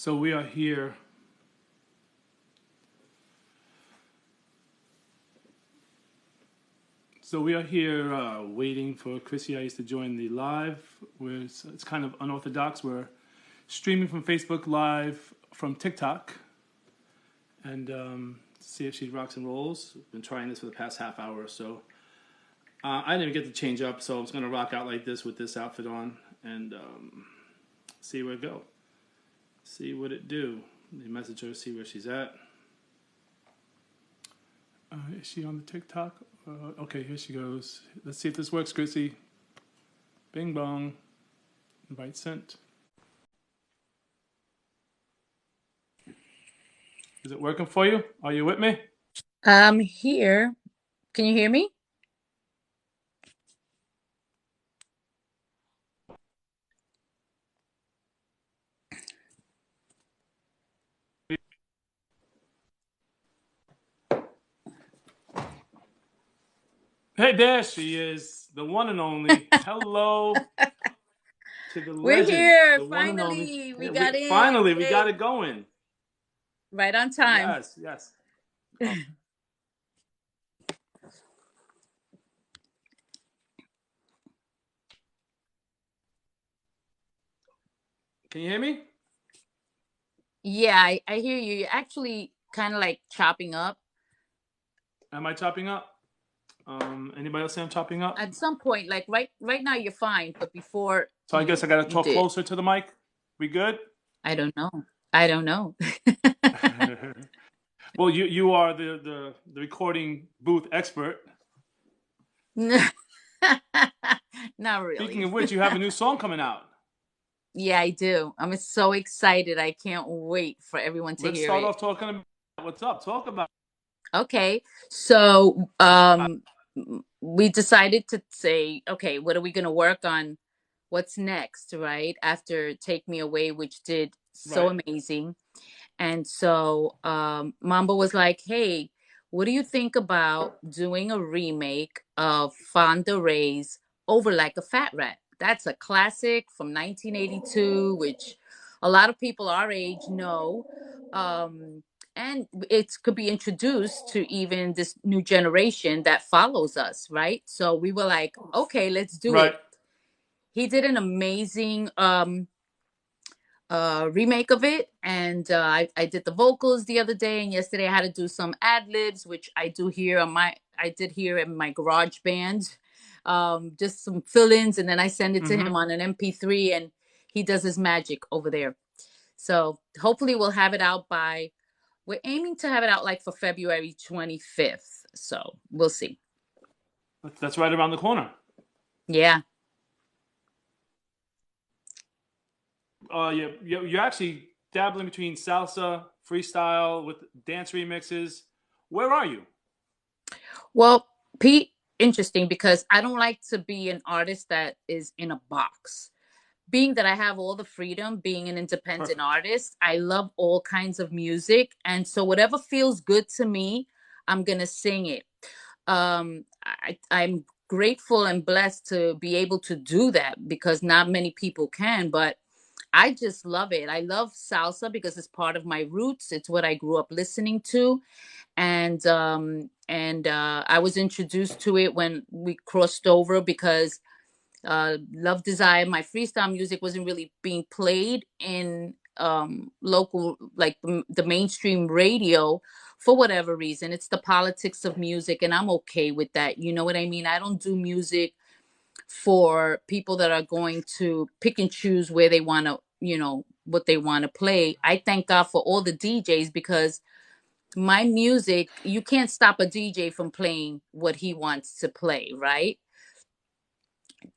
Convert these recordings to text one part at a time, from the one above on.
So we are here. So we are here waiting for Chrissy I-EECE to join the live. It's kind of unorthodox. We're streaming from Facebook Live from TikTok, and see if she rocks and rolls. I've been trying this for the past half hour or so. I didn't even get to change up, so I'm just gonna rock out like this with this outfit on and see where it go. See what it do. Message her, see where she's at. Is she on the TikTok? Okay, here she goes. Let's see if this works, Chrissy. Bing bong. Invite sent. Is it working for you? Are you with me? I'm here. Can you hear me? Hey, there she is. The one and only. Hello to the We're legend. here. The one and only. Finally, we Hey, got in. finally, we got Yay. it going. Right on time. Yes, yes. Oh, can you hear me? Yeah, I hear you. You're actually kind of like chopping up. Am I chopping up? Anybody else say I'm chopping up? At some point, like right now you're fine, but before So I guess I gotta you talk did. closer to the mic. We good? I don't know. I don't know. Well, you are the recording booth expert. Not Speaking really. of which, you have a new song coming out. Yeah, I do. I'm so excited. I can't wait for everyone to Let's hear start it. off talking about what's up. Talk about. Okay. So, we decided to say, okay, what are we going to work on? What's next, right? After Take Me Away, which did so Right. amazing. And so, Mambo was like, hey, what do you think about doing a remake of Fonda Ray's Over Like a Fat Rat? That's a classic from 1982, which a lot of people our age know. And it could be introduced to even this new generation that follows us, right? So we were like, okay, let's do Right. it. He did an amazing remake of it, and I did the vocals the other day, and yesterday I had to do some ad libs, which I did here in my garage band, just some fill-ins, and then I send it to Mm-hmm. him on an MP3, and he does his magic over there. So hopefully we'll have it out by we're aiming to have it out like for February 25th. So we'll see. That's right around the corner. Yeah. You're actually dabbling between salsa, freestyle with dance remixes. Where are you? Well, Pete, interesting because I don't like to be an artist that is in a box. Being that I have all the freedom being an independent Perfect. artist, I love all kinds of music. And so whatever feels good to me, I'm going to sing it. I'm grateful and blessed to be able to do that because not many people can, but I just love it. I love salsa because it's part of my roots. It's what I grew up listening to, and I was introduced to it when we crossed over because Love Desire, my freestyle music wasn't really being played in local, like the mainstream radio for whatever reason. It's the politics of music, and I'm okay with that. You know what I mean? I don't do music for people that are going to pick and choose where they want to, what they want to play. I thank God for all the DJs because my music, you can't stop a DJ from playing what he wants to play, right?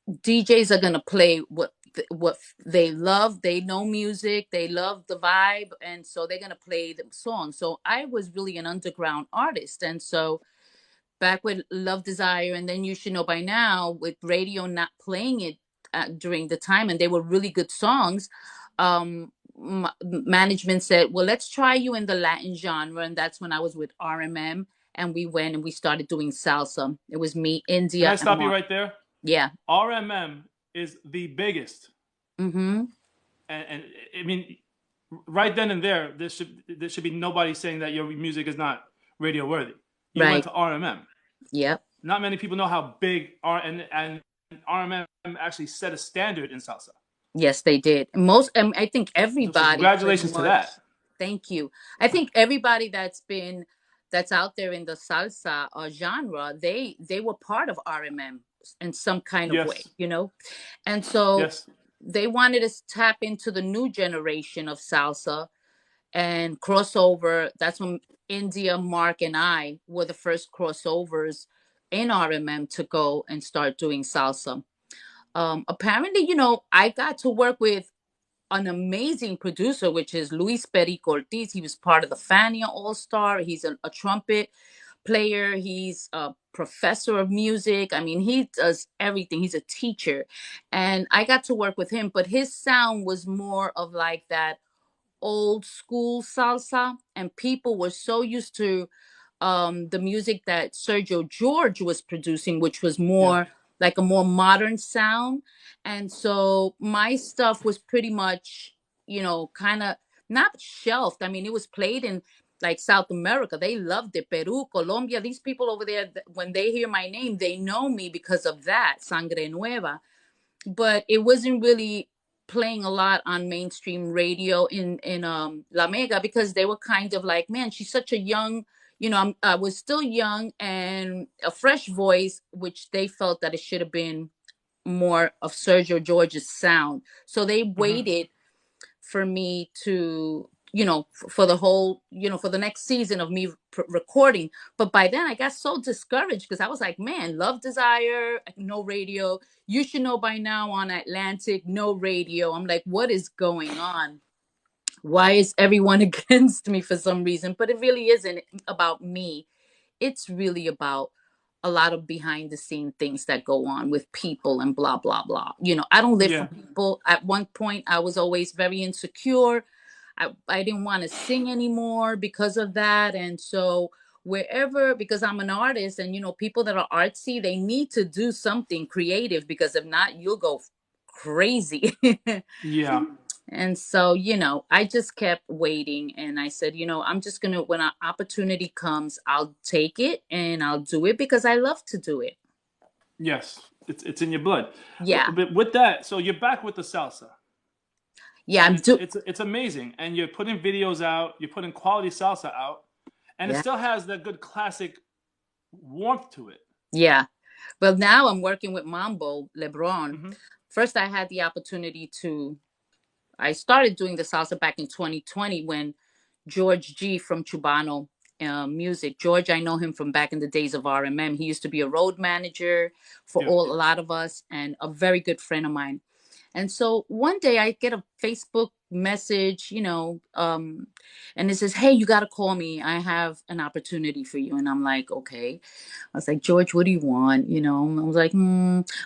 DJs are gonna play what they love. They know music. They love the vibe, and so they're gonna play the song. So I was really an underground artist, and so back with Love Desire, and then You Should Know by Now, with radio not playing it during the time, and they were really good songs. Management said, "Well, let's try you in the Latin genre," and that's when I was with RMM, and we went and we started doing salsa. It was me, Can India, I and stop you Mark. right there? Yeah. RMM is the biggest, Mm-hmm. and I mean, right then and there, there should be nobody saying that your music is not radio worthy. You went Right. to RMM. Yep. Not many people know how big and RMM actually set a standard in salsa. Yes, they did. Most, I think So everybody pretty congratulations to much. that. Thank you. I think everybody that's out there in the salsa genre, they were part of RMM in some kind of way, Yes, And so yes, they wanted to tap into the new generation of salsa and crossover. That's when India, Mark, and I were the first crossovers in RMM to go and start doing salsa. Apparently, I got to work with an amazing producer, which is Luis Perico Ortiz. He was part of the Fania All Star. He's a trumpet player. He's a professor of music. I mean, he does everything. He's a teacher. And I got to work with him, but his sound was more of like that old school salsa, and people were so used to the music that Sergio George was producing, which was yeah. more like a more modern sound. And so my stuff was pretty much, kind of not shelved. I mean, it was played in like South America. They loved it. Peru, Colombia, these people over there, when they hear my name, they know me because of that, Sangre Nueva. But it wasn't really playing a lot on mainstream radio in La Mega, because they were kind of like, man, she's such a young, I was still young and a fresh voice, which they felt that it should have been more of Sergio George's sound. So they Hmm. waited for me to, for the whole, for the next season of me recording. But by then I got so discouraged because I was like, man, Love Desire, no radio. You Should Know By Now on Atlantic, no radio. I'm like, what is going on? Why is everyone against me for some reason? But it really isn't about me. It's really about a lot of behind the scene things that go on with people and blah blah blah. I don't live for Yeah. people. At one point I was always very insecure. I didn't want to sing anymore because of that. And so wherever, because I'm an artist, and people that are artsy, they need to do something creative, because if not, you'll go crazy. Yeah. And so, I just kept waiting, and I said, I'm just going to, when an opportunity comes, I'll take it and I'll do it because I love to do it. Yes. It's in your blood. Yeah. But with that, so you're back with the salsa. Yeah. It's amazing, and you're putting videos out. You're putting quality salsa out, and it Yeah. still has that good classic warmth to it. Yeah. Well, now I'm working with Mambo Lebron. Hmm. First, I had the opportunity I started doing the salsa back in 2020 when George G from Chubano Music. George, I know him from back in the days of RMM. He used to be a road manager for Yeah. a lot of us, and a very good friend of mine. And so one day I get a Facebook message, and it says, "Hey, you got to call me. I have an opportunity for you." And I'm like, okay. I was like, George, what do you want? I was like,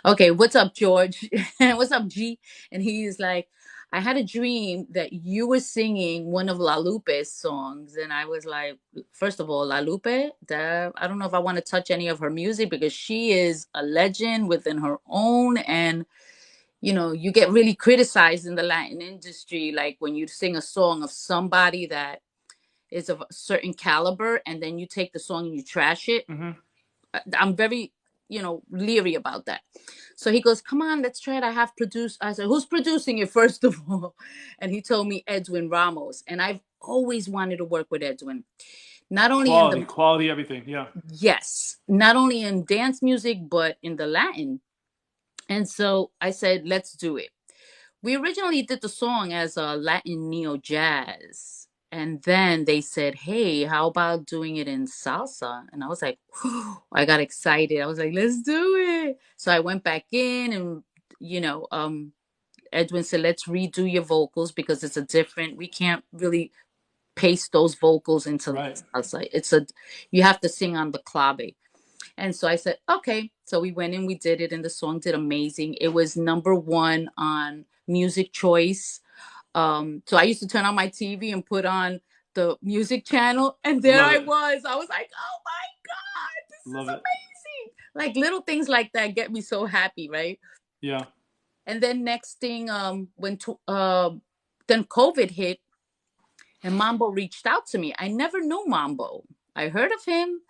okay, what's up, George? What's up, G? And he's like, I had a dream that you were singing one of La Lupe's songs. And I was like, first of all, La Lupe, I don't know if I want to touch any of her music, because she is a legend within her own. And you get really criticized in the Latin industry, like when you sing a song of somebody that is of a certain caliber, and then you take the song and you trash it. Hmm. I'm very, leery about that. So he goes, come on, let's try it. I have produced. I said, who's producing it, first of all? And he told me Edwin Ramos. And I've always wanted to work with Edwin. Not only in Quality, the, quality, everything. Yeah. yes, not only in dance music, but in the Latin. And so I said, let's do it. We originally did the song as a Latin neo jazz. And then they said, hey, how about doing it in salsa? And I was like, I got excited. I was like, let's do it. So I went back in, and, Edwin said, let's redo your vocals, because it's a different, we can't really paste those vocals into Right. salsa. You have to sing on the clave. And so I said, okay. So we went and we did it, and the song did amazing. It was number one on Music Choice. So I used to turn on my TV and put on the music channel, and there Love I it. was. I was like, oh my God, this is Love it. amazing. Like little things like that get me so happy, right? Yeah. And then next thing, then COVID hit, And Mambo reached out to me. I never knew Mambo. I heard of him,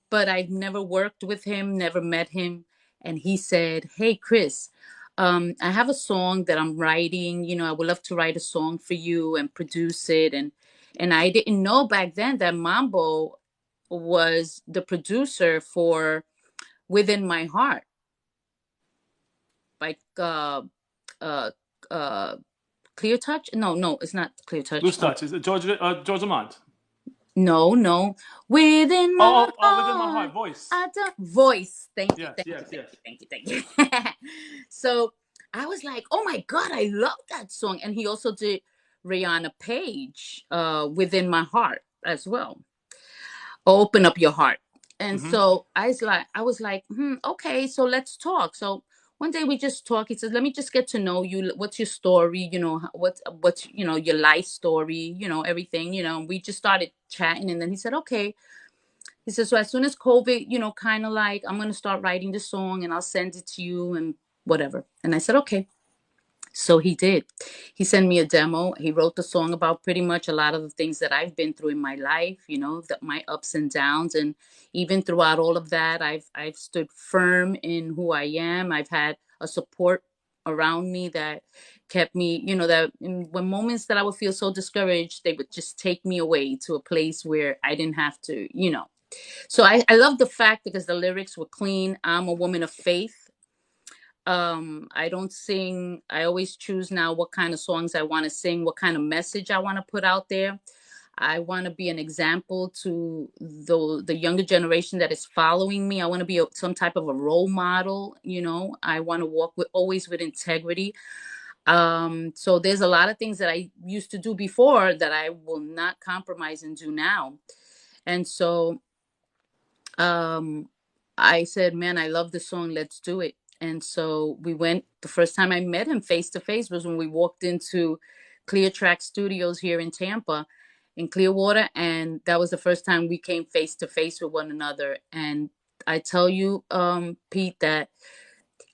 but I've never worked with him, never met him. And he said, "Hey, Chris, I have a song that I'm writing. You know, I would love to write a song for you and produce it." And I didn't know back then that Mambo was the producer for "Within My Heart," like uh, uh, Clear Touch. No, no, it's not Clear Touch. Loose Touch. Is it George Lamont? No, no. Within my Oh, Within My heart, Heart. Voice. I don't voice. Thank you, Yes, thank you, yes, thank yes. you, thank you, thank you. So I was like, oh my God, I love that song. And he also did Rihanna Page, Within My Heart as well. Open up your heart. And Hmm. so I was like, okay, so let's talk. So one day we just talk. He says, let me just get to know you. What's your story? You know, what's your life story, everything, we just started chatting. And then he said, okay. He said, so as soon as COVID, kind of like, I'm going to start writing the song and I'll send it to you and whatever. And I said, okay. So he did. He sent me a demo. He wrote the song about pretty much a lot of the things that I've been through in my life, that my ups and downs. And even throughout all of that, I've stood firm in who I am. I've had a support around me that kept me, that when moments that I would feel so discouraged, they would just take me away to a place where I didn't have to. So I love the fact because the lyrics were clean. I'm a woman of faith. I don't sing. I always choose now what kind of songs I want to sing, what kind of message I want to put out there. I want to be an example to the younger generation that is following me. I want to be some type of a role model. I want to walk with always with integrity. So there's a lot of things that I used to do before that I will not compromise and do now. And so um I said, man, I love the song, let's do it. And so we went. The first time I met him face to face was when we walked into Clear Track Studios here in Tampa, in Clearwater. And that was the first time we came face to face with one another. And I tell you, Pete, that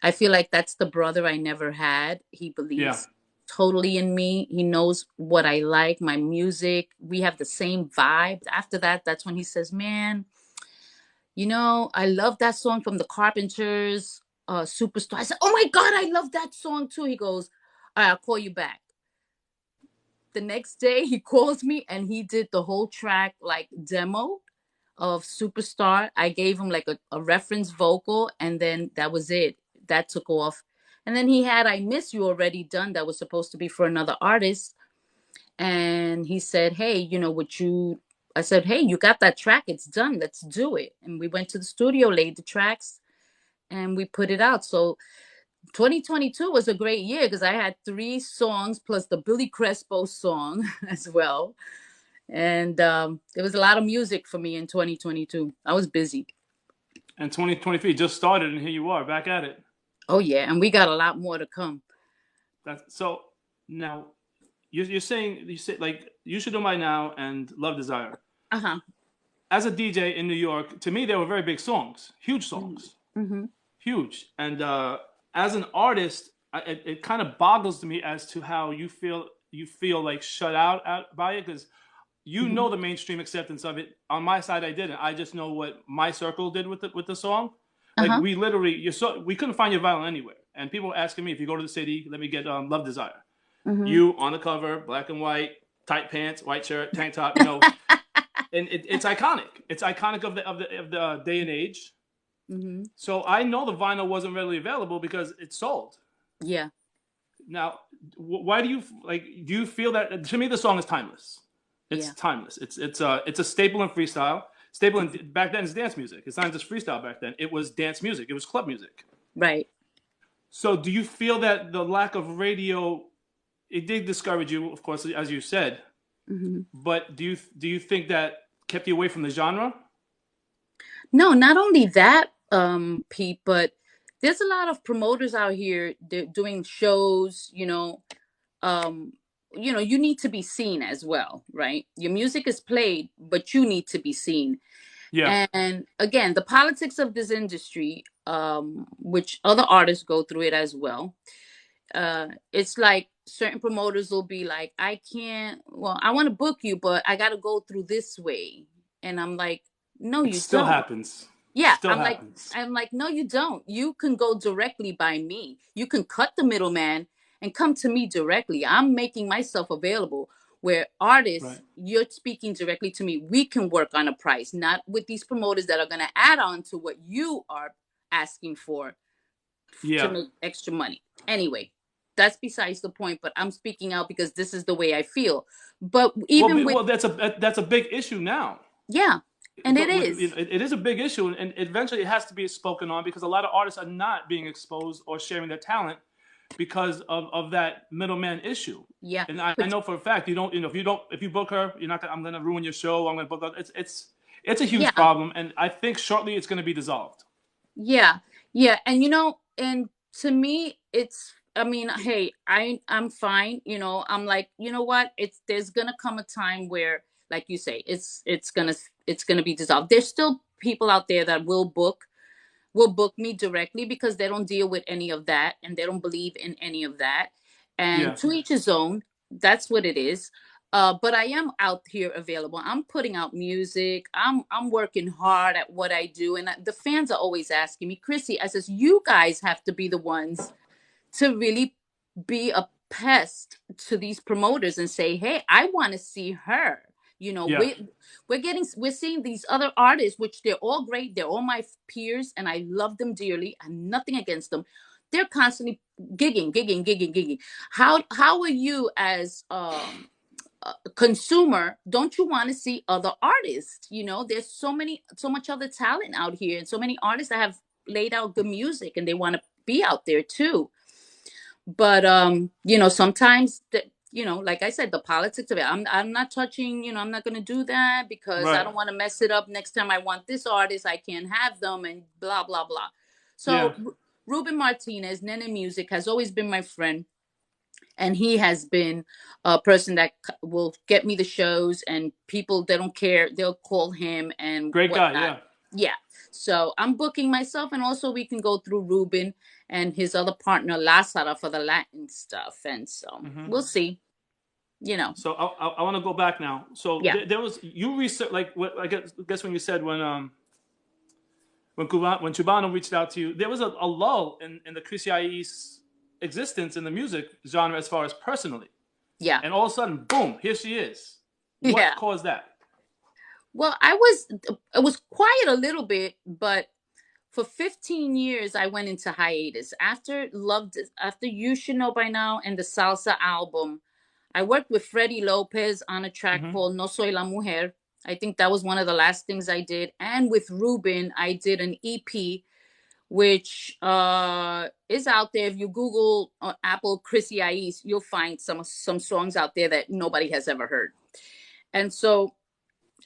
I feel like that's the brother I never had. He Yeah. believes totally in me. He knows what I like, my music. We have the same vibe. After that, that's when he says, man, I love that song from the Carpenters, Superstar. I said, oh my God, I love that song too. He goes, all right, I'll call you back. The next day he calls me and he did the whole track like demo of Superstar. I gave him like a reference vocal and then that was it. That took off. And then he had I Miss You already done that was supposed to be for another artist. And he said, hey, would you? I said, hey, you got that track? It's done. Let's do it. And we went to the studio, laid the tracks, and we put it out. So 2022 was a great year because I had 3 songs plus the Billy Crespo song as well. And there was a lot of music for me in 2022. I was busy. And 2023 just started, and here you are back at it. Oh, yeah. And we got a lot more to come. That's so. Now, you're saying you say like You Should Know By Now and Love Desire. Uh huh. As a DJ in New York, to me they were very big songs, huge songs, Mm-hmm. huge. And as an artist, it kind of boggles to me as to how you feel. You feel like shut out by it because you Mm-hmm. know the mainstream acceptance of it. On my side, I didn't. I just know what my circle did with the song. Uh Like huh. we literally, we couldn't find your vinyl anywhere, and people were asking me if you go to the city, let me get Love Desire. Mm-hmm. You on the cover, black and white, tight pants, white shirt, tank top. And it's iconic. It's iconic of the day and age. Mm-hmm. So I know the vinyl wasn't readily available because it sold. Yeah. Now, why do you like? Do you feel that? To me, the song is timeless. It's Yeah. timeless. It's a staple in freestyle. Staple in back then is dance music. It's not just freestyle back then. It was dance music. It was club music. Right. So, do you feel that the lack of radio it did discourage you, of course, as you said? Mm-hmm. But do you think that kept you away from the genre? No, not only that, Pete, but there's a lot of promoters out here doing shows. Um, you need to be seen as well, right? Your music is played, but you need to be seen. Yeah. And again, the politics of this industry, which other artists go through it as well, it's like certain promoters will be like, I can't, well, I want to book you, but I got to go through this way. And I'm like, no, It you still don't. happens. Yeah, Still happens. I'm like, no, you don't. You can go directly by me. You can cut the middleman and come to me directly. I'm making myself available. Where artists, Right. you're speaking directly to me. We can work on a price, not with these promoters that are going to add on to what you are asking for to Yeah. make extra money. Anyway, that's besides the point. But I'm speaking out because this is the way I feel. But Well, even with, well, that's a big issue now. yeah, and it is. It is a big issue, and eventually it has to be spoken on because a lot of artists are not being exposed or sharing their talent because of that middleman issue. Yeah, And I but know for a fact if you book her, you're not gonna, I'm gonna ruin your show. I'm gonna book her. It's a huge yeah, problem, and I think shortly it's gonna be dissolved. yeah, yeah. And and to me, it's, I mean, hey, I'm fine. I'm like, you know what? There's gonna come a time where, like you say, it's gonna be dissolved. There's still people out there that will book me directly because they don't deal with any of that and they don't believe in any of that. And Yeah, to each his own, that's what it is. But I am out here available. I'm putting out music. I'm working hard at what I do, and the fans are always asking me, Chrissy. I says, you guys have to be the ones to really be a pest to these promoters and say, hey, I want to see her. you know yeah, we we're seeing these other artists, which they're all great, they're all my peers and I love them dearly and nothing against them. They're constantly gigging. How are you as a consumer? Don't you want to see other artists? There's so much other talent out here and so many artists that have laid out good music and they want to be out there too. But sometimes like I said, the politics of it, I'm not touching. I'm not going to do that because I right, don't want to mess it up. Next time I want this artist, I can't have them and blah blah blah. yeah. So Ruben Martinez, Nene Music, has always been my friend, and he has been a person that will get me the shows, and people, they don't care, they'll call him and Great guy. whatnot. Yeah. Yeah, so I'm booking myself, and also we can go through Ruben and his other partner Lazara for the Latin stuff, and so Hmm. we'll see. So I want to go back now. So Yeah, there was you research like what I guess when you said when Cubano reached out to you, there was a lull in the Chrissy I-EECE existence in the music genre as far as personally, yeah. and all of a sudden, boom, here she is. What Yeah. caused that? Well, it was quiet a little bit, but for 15 years I went into hiatus after You Should Know By Now and the Salsa album. I worked with Freddie Lopez on a track Hmm. called No Soy la Mujer. I think that was one of the last things I did. And with Ruben, I did an EP, which is out there. If you Google Apple Chrissy I-EECE, you'll find some songs out there that nobody has ever heard. And so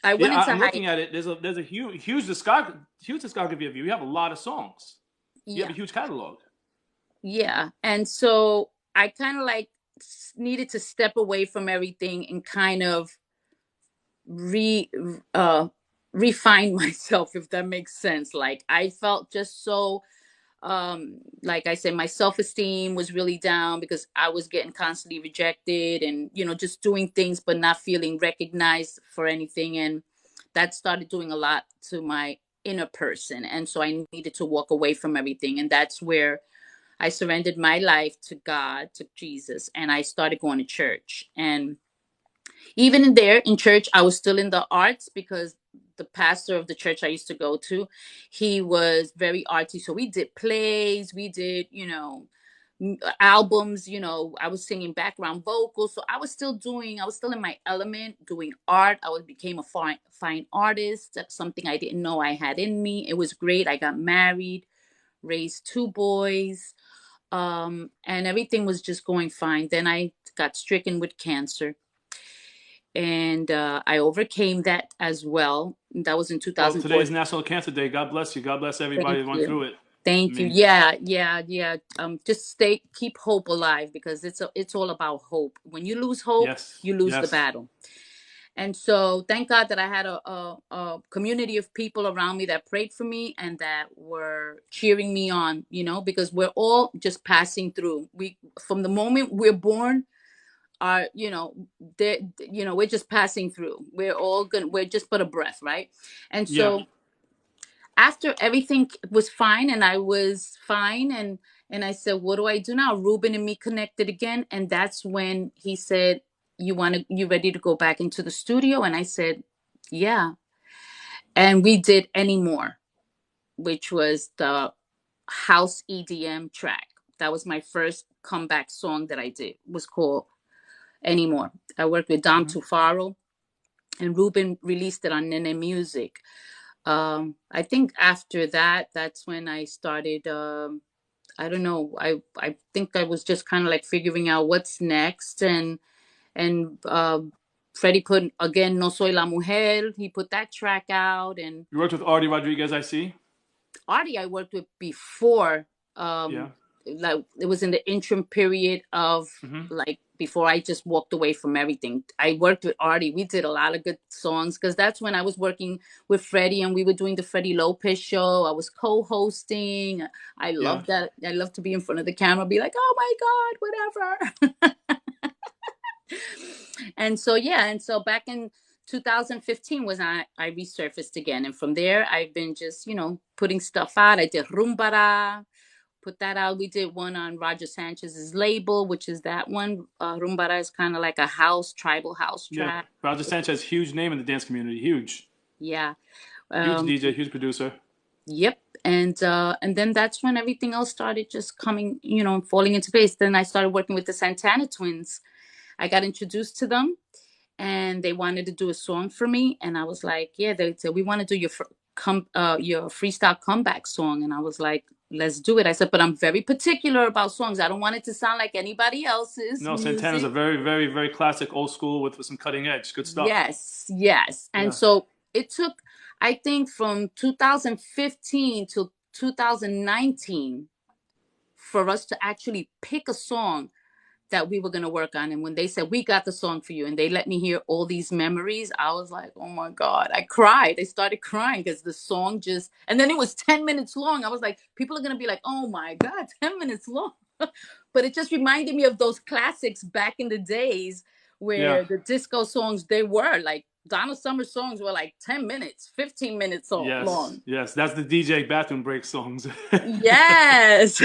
I went Yeah, into I'm hiatus. looking at it. There's a huge discography of you. You have a lot of songs. You have Yeah, a huge catalog. yeah. And so I kind of like needed to step away from everything and kind of re uh refine myself, if that makes sense. Like I felt just so, like I said, my self-esteem was really down because I was getting constantly rejected and just doing things but not feeling recognized for anything, and that started doing a lot to my inner person, and so I needed to walk away from everything, and that's where I surrendered my life to God, to Jesus, and I started going to church. And even in there in church, I was still in the arts because the pastor of the church I used to go to, he was very artsy. So we did plays, we did, albums, I was singing background vocals. So I was still in my element doing art. Became a fine artist. That's something I didn't know I had in me. It was great. I got married, raised two boys, and everything was just going fine. Then I got stricken with cancer, and I overcame that as well. That was in Well, today 2004. is National Cancer Day. God bless you. God bless everybody Thank who went you. through it. I Thank you. mean, Yeah, yeah, yeah. Just keep hope alive because it's all about hope. When you lose hope, yes, you lose the yes. battle. And so thank God that I had a community of people around me that prayed for me and that were cheering me on, you know, because we're all just passing through. We, from the moment we're born, are, you know, you know, we're just passing through. We're all gonna, we're just but a breath, right? And Yeah. so after everything was fine and I was fine, and I said, what do I do now? Ruben and me connected again, and that's when he said, you ready to go back into the studio? And I said, yeah. And we did Any More, which was the house EDM track. That was my first comeback song that I did. It was called Any More. I worked with Dom Hmm. Tufaro, and Ruben released it on Nene Music. I think after that, that's when I started. I don't know. I think I was just kind of like figuring out what's next, and Freddie put again No Soy la Mujer. He put that track out, and You worked with Artie Rodriguez, I see. Artie I worked with before. Yeah. Like it was in the interim period of, Hmm. like, before I just walked away from everything. I worked with Artie. We did a lot of good songs because that's when I was working with Freddie and we were doing the Freddie Lopez show. I was co-hosting. I Yeah. love that. I love to be in front of the camera, be like, oh my God, whatever. And so yeah, and so back in 2015 was I resurfaced again, and from there I've been just, you know, putting stuff out. I did Rumbara, put that out. We did one on Roger Sanchez's label, which is that one. Rumbara is kind of like a house, tribal house Yeah. track. Roger Sanchez, huge name in the dance community. Huge. Yeah. Huge Um, DJ, huge producer. yep. And then that's when everything else started just coming, you know, falling into place. Then I started working with the Santana twins. I got introduced to them and they wanted to do a song for me, and I was like, yeah. They said, we want to do your freestyle comeback song, and I was like, let's do it. I said, but I'm very particular about songs. I don't want it to sound like anybody else's No, Santana's a music. very, very, very classic old school with some cutting edge. Good stuff. Yes, yes. And Yeah. so it took, I think, from 2015 to 2019 for us to actually pick a song that we were going to work on. And when they said, we got the song for you, and they let me hear all these memories, I was like, oh my God, I cried. I started crying because the song just, and then it was 10 minutes long. I was like, people are going to be like, oh my God, 10 minutes long. But it just reminded me of those classics back in the days Yeah. where the disco songs, they were like, Donna Summer songs were like 10 minutes, 15 minutes Yes. long. Yes. That's the DJ bathroom break songs. Yes.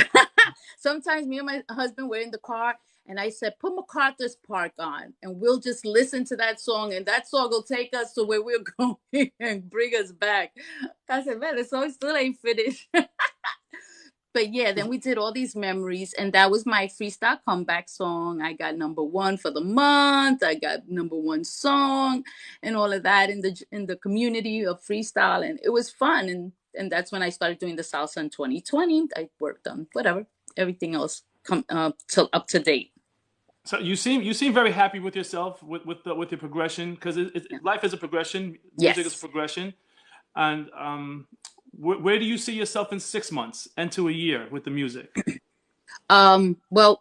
Sometimes me and my husband were in the car and I said, put MacArthur's Park on and we'll just listen to that song and that song will take us to where we're going and bring us back. I said, man, the song still ain't finished. But yeah, then we did all these memories, and that was my freestyle comeback song. I got number one for the month. I got number one song, and all of that in the community of freestyle, and it was fun. And that's when I started doing the salsa in 2020. I worked on whatever everything else come till up to date. So you seem very happy with yourself with your progression because Yeah. life is a progression, music is a Yes. progression, and where do you see yourself in 6 months and to a year with the music? Well,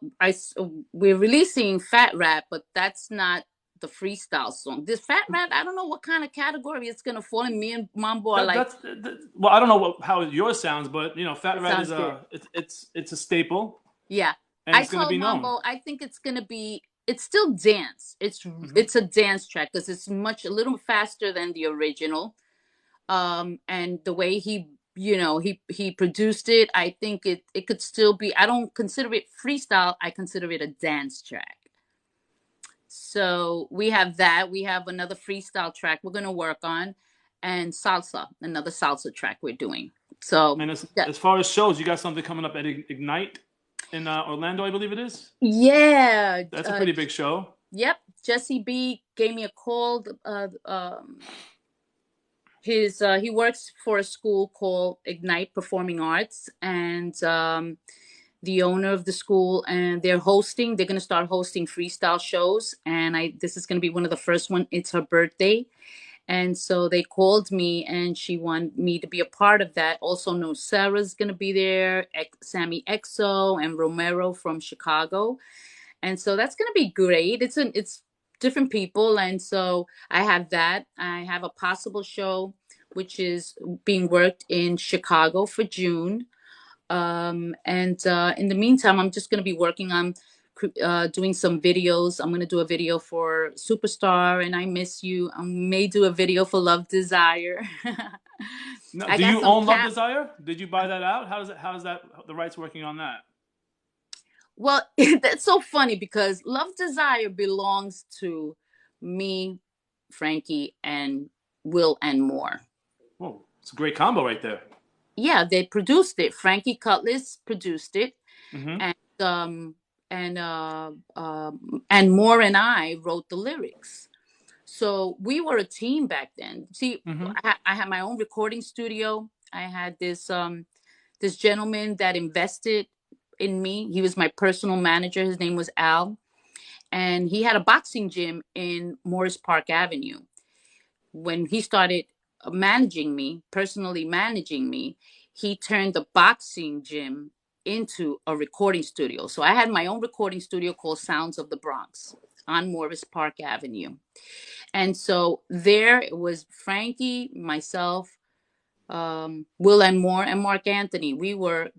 we're releasing Fat Rap, but that's not the freestyle song. This Fat Rap, I don't know what kind of category it's gonna fall in. Me and Mambo are like, Well, I don't know how yours sounds, but Fat it Rat is sounds good. it's a staple Yeah. and I it's gonna told be known. Mambo, I think it's gonna be, it's still dance. Hmm. It's a dance track because it's a little faster than the original. And the way he, you know, he produced it, I think it could still be, I don't consider it freestyle, I consider it a dance track. So we have that. We have another freestyle track we're gonna work on, and salsa, another salsa track we're doing. So And as yeah. as far as shows, you got something coming up at Ignite in Orlando, I believe it is. Yeah. That's a pretty big show. Yep. Jesse B gave me a call. His he works for a school called Ignite Performing Arts, and the owner of the school, and they're going to start hosting freestyle shows, and I this is going to be one of the first one. It's her birthday, and so they called me and she wanted me to be a part of that. Also know Sarah's going to be there, Sammy Exo and Romero from Chicago, and so that's going to be great. It's different people. And so I have that. I have a possible show which is being worked in Chicago for June. And in the meantime, I'm just going to be working on doing some videos. I'm going to do a video for Superstar and I Miss You. I may do a video for Love Desire. Now, I do got you some own Love cap. Desire? Did you buy that out? How is that the rights working on that? Well, that's so funny because Love Desire belongs to me, Frankie, and Will and More. Whoa, it's a great combo right there. Yeah, they produced it. Frankie Cutlass produced it, Mm-hmm. and um and Moore and I wrote the lyrics. So we were a team back then. See, Mm-hmm. I had my own recording studio. I had this gentleman that invested in me. He was my personal manager. His name was Al, and he had a boxing gym in Morris Park Avenue. When he started managing me, personally managing me, he turned the boxing gym into a recording studio. So I had my own recording studio called Sounds of the Bronx on Morris Park Avenue. And so there it was Frankie, myself, Will and Moore, and Mark Anthony.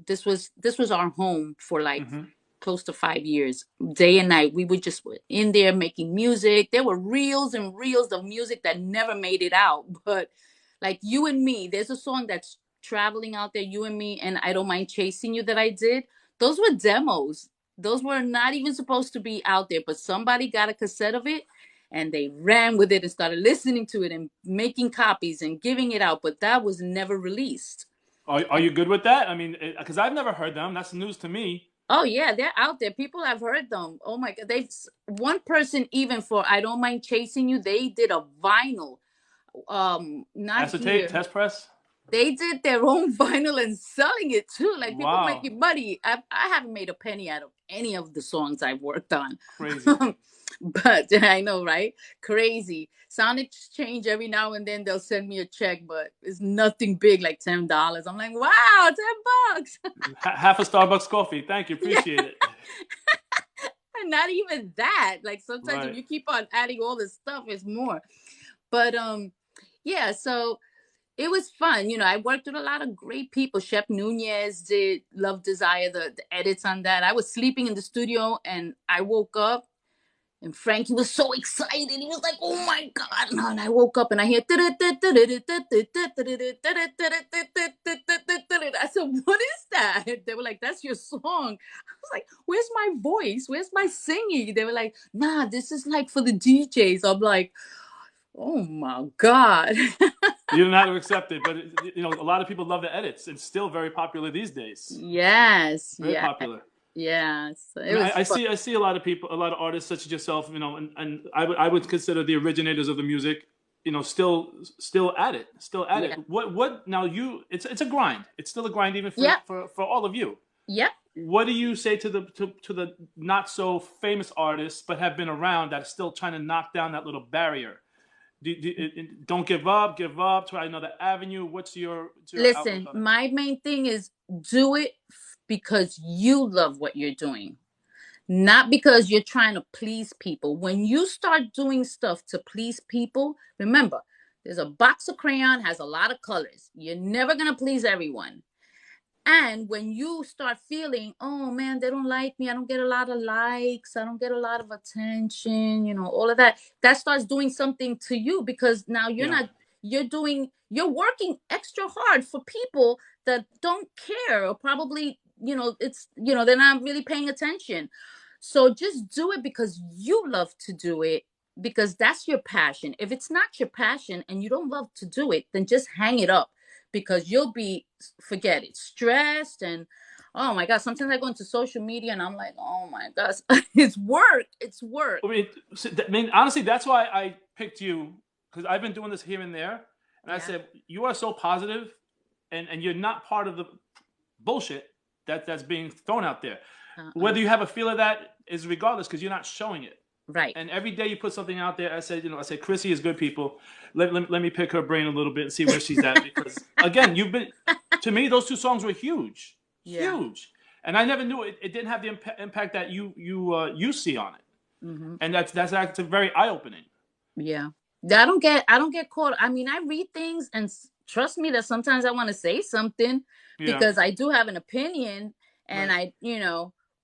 This was our home for like Mm-hmm. close to 5 years, day and night. We were just in there making music. There were reels and reels of music that never made it out. But like You and Me, there's a song that's traveling out there, You and Me, and I Don't Mind Chasing You that I did. Those were demos. Those were not even supposed to be out there, but somebody got a cassette of it and they ran with it and started listening to it and making copies and giving it out. But that was never released. Are you good with that? I mean, because I've never heard them. That's news to me. Oh yeah, they're out there. People have heard them. Oh my god, they've one person even for I Don't Mind Chasing You. They did a vinyl. Not Acetate, here. test press. They did their own vinyl and selling it too. Like people Wow, making money. I haven't made a penny out of any of the songs I've worked on. crazy. But I know, right? Crazy. Sound exchange every now and then they'll send me a check, but it's nothing big like $10. I'm like, wow, $10. Half a Starbucks coffee. Thank you, Yeah. appreciate it. And not even that. Like sometimes if Right. you keep on adding all this stuff, it's more. But yeah, so it was fun. I worked with a lot of great people. Shep Nunez did Love Desire, the edits on that. I was sleeping in the studio and I woke up and Frankie was so excited. He was like, oh my God. And I woke up and I hear. I said, what is that? They were like, that's your song. I was like, where's my voice? Where's my singing? They were like, nah, this is like for the DJs. I'm like, oh my God. You didn't have to accept it, but a lot of people love the edits. It's still very popular these days. Yes. Very Yeah. popular. Yes. I It mean, was fun. I see a lot of people, a lot of artists such as yourself, and I would consider the originators of the music, still at it, still at it. Yeah. What now? It's a grind. It's still a grind, even Yeah. for all of you. Yeah. What do you say to the not so famous artists but have been around that are still trying to knock down that little barrier? Don't give up. Give up. Try another avenue. What's your outlook Listen, on it? my main thing is do it because you love what you're doing, not because you're trying to please people. When you start doing stuff to please people, remember, there's a box of crayon has a lot of colors. You're never going to please everyone. And when you start feeling, oh man, they don't like me, I don't get a lot of likes, I don't get a lot of attention, all of that, that starts doing something to you because now Yeah. you're working extra hard for people that don't care or probably, they're not really paying attention. So just do it because you love to do it because that's your passion. If it's not your passion and you don't love to do it, then just hang it up because you'll be forget it stressed and oh my god, sometimes I go into social media and I'm like, oh my gosh, it's work. I mean, honestly, that's why I picked you because I've been doing this here and there, and I Yeah. said you are so positive, and you're not part of the bullshit that's being thrown out there. Uh-uh. Whether you have a feel of that is regardless because you're not showing it. Right. And every day you put something out there, I said, Chrissy is good people. Let me pick her brain a little bit and see where she's at because again, to me, those two songs were huge, Yeah. huge, and I never knew it didn't have the impact that you see on it. Hmm. and that's very eye opening. Yeah. I don't get caught. I mean, I read things and trust me that sometimes I want to say something Yeah, because I do have an opinion and right.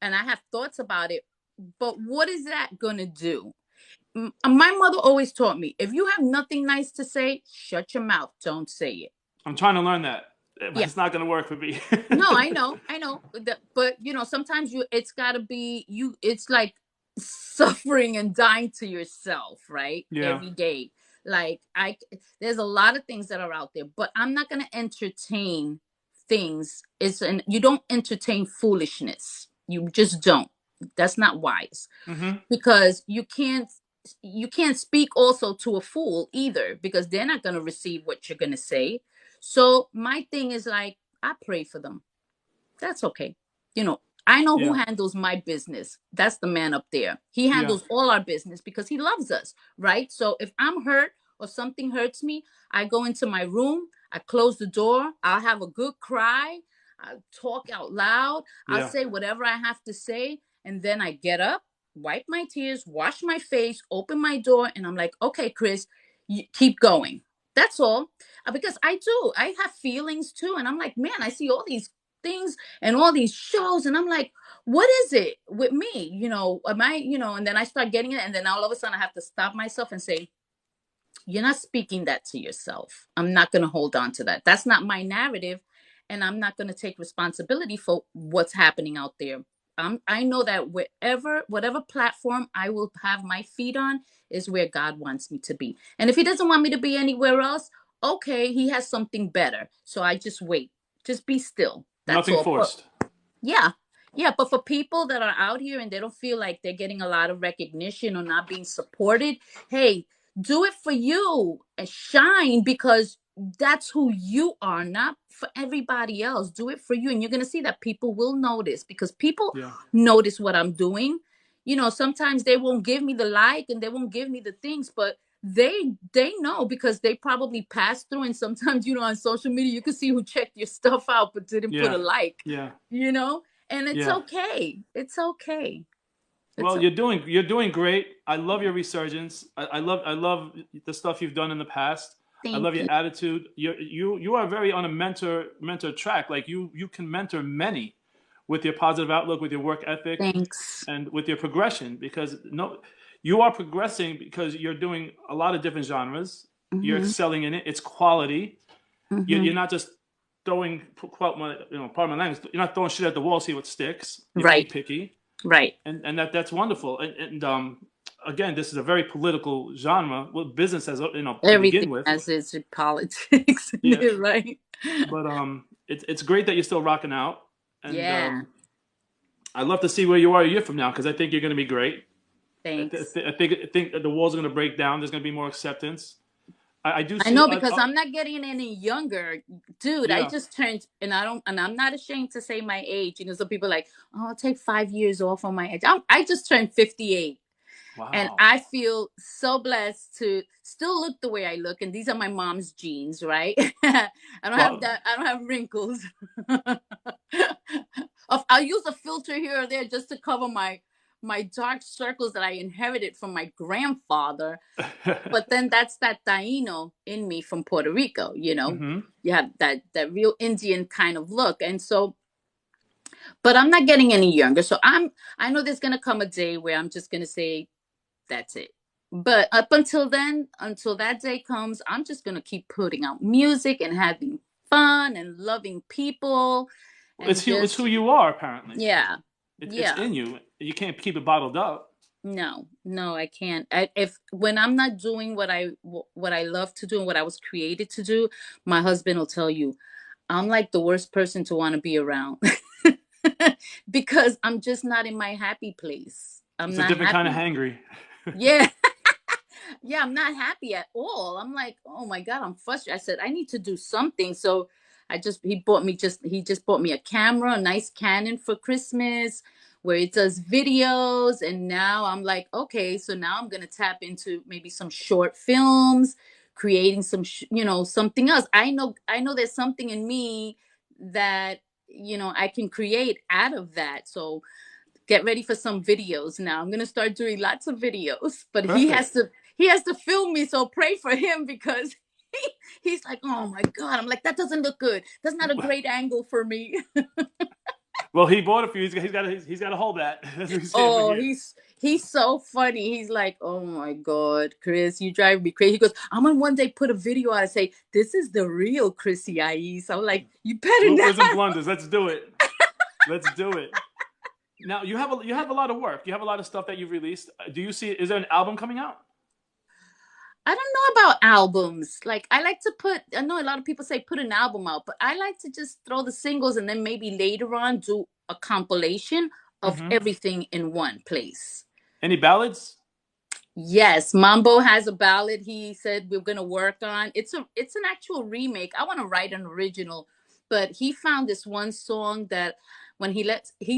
and I have thoughts about it. But what is that going to do? My mother always taught me, if you have nothing nice to say, shut your mouth. Don't say it. I'm trying to learn that, but Yeah. it's not going to work for me. No, I know. But sometimes it's gotta be you. It's like suffering and dying to yourself, right? Yeah, Every day. Like there's a lot of things that are out there, but I'm not gonna entertain things. You don't entertain foolishness. You just don't. That's not wise hmm, because you can't speak also to a fool either because they're not gonna receive what you're gonna say. So my thing is like I pray for them. That's okay. I know who yeah, handles my business. That's the man up there. He yeah, handles all our business because he loves us, right? So if I'm hurt or something hurts me, I go into my room, I close the door, I'll have a good cry, I'll talk out loud, I'll yeah. say whatever I have to say, and then I get up, wipe my tears, wash my face, open my door, and I'm like, okay, Chris, you keep going. That's all. Because I have feelings too. And I'm like, man, I see all these things and all these shows and I'm like, what is it with me? Am I, and then I start getting it and then all of a sudden I have to stop myself and say, you're not speaking that to yourself. I'm not going to hold on to that. That's not my narrative and I'm not going to take responsibility for what's happening out there. I know that whatever platform I will have my feet on is where God wants me to be. And if he doesn't want me to be anywhere else, okay, he has something better. So I just wait. Just be still. That's Nothing all. But forced. yeah. Yeah. But for people that are out here and they don't feel like they're getting a lot of recognition or not being supported, hey, do it for you and shine because that's who you are, not for everybody else. Do it for you. And you're going to see that people will notice because people Yeah, notice what I'm doing. Sometimes they won't give me the like and they won't give me the things, but they know because they probably passed through and sometimes on social media you can see who checked your stuff out but didn't put yeah, a like yeah, you know and it's yeah. okay. It's okay. It's Well, okay. you're doing great. I love your resurgence. I love the stuff you've done in the past. I Thank love you. your attitude. You are very on a mentor track. Like you can mentor many with your positive outlook, with your work ethic, Thanks. and with your progression. Because no, you are progressing because you're doing a lot of different genres. You're Hmm. excelling in it. It's quality. You're Hmm. not just throwing, pardon my language. You're not throwing shit at the wall, see what sticks. You're being Right. picky, Right. and that's wonderful. And again, this is a very political genre. Well, business as to Everything begin with. has its politics in Yeah, it, right? but it's great that you're still rocking out, and Yeah. I'd love to see where you are a year from now because I think you're going to be great. Thanks. I think the walls are going to break down. There's going to be more acceptance. I do I see. know because I'm not getting any younger, dude. I Yeah. just turned, and I'm not ashamed to say my age. Some people are like, oh, I'll take 5 years off on my age. I just turned 58, and Wow. I feel so blessed to still look the way I look. And these are my mom's genes, right? I don't have Well, that. I don't have wrinkles. I'll use a filter here or there just to cover my dark circles that I inherited from my grandfather, but then that's that Taino in me from Puerto Rico. hmm, You have that real Indian kind of look, and so, but I'm not getting any younger. So I know there's gonna come a day where I'm just gonna say that's it. But up until then, until that day comes, I'm just gonna keep putting out music and having fun and loving people, and it's who just you are apparently. yeah, It's yeah. in you. You can't keep it bottled up. No, no, I can't. If when I'm not doing what I love to do and what I was created to do, my husband will tell you, I'm like the worst person to want to be around because I'm just not in my happy place. I'm It's a not different kind of happy. hangry. Yeah. Yeah, I'm not happy at all. I'm like, oh my God, I'm frustrated. I said, I need to do something. So he just bought me a camera, a nice Canon for Christmas where it does videos. And now I'm like, okay, so now I'm going to tap into maybe some short films, creating something else. I know there's something in me that, I can create out of that. So get ready for some videos now. I'm gonna start doing lots of videos, but Perfect. he has to film me. So pray for him because he's like, oh my god. I'm like, that doesn't look good. That's not a great angle for me. Well, he bought it for you. He's got to hold that. As we say over Oh, here. he's so funny. He's like, oh my god, Chris, you drive me crazy. He goes, I'm gonna one day put a video out and say, this is the real Chrissy I-EECE. I'm like, you better Bloopers and not. blunders. Let's do it. Let's do it. Now you have a lot of work. You have a lot of stuff that you've released. Do you see? Is there an album coming out? I don't know about albums. Like I like to put, I know a lot of people say put an album out, but I like to just throw the singles and then maybe later on do a compilation of Mm-hmm. everything in one place. Any ballads? Yes, Mambo has a ballad he said we're gonna work on. It's an actual remake. I want to write an original, but he found this one song that when he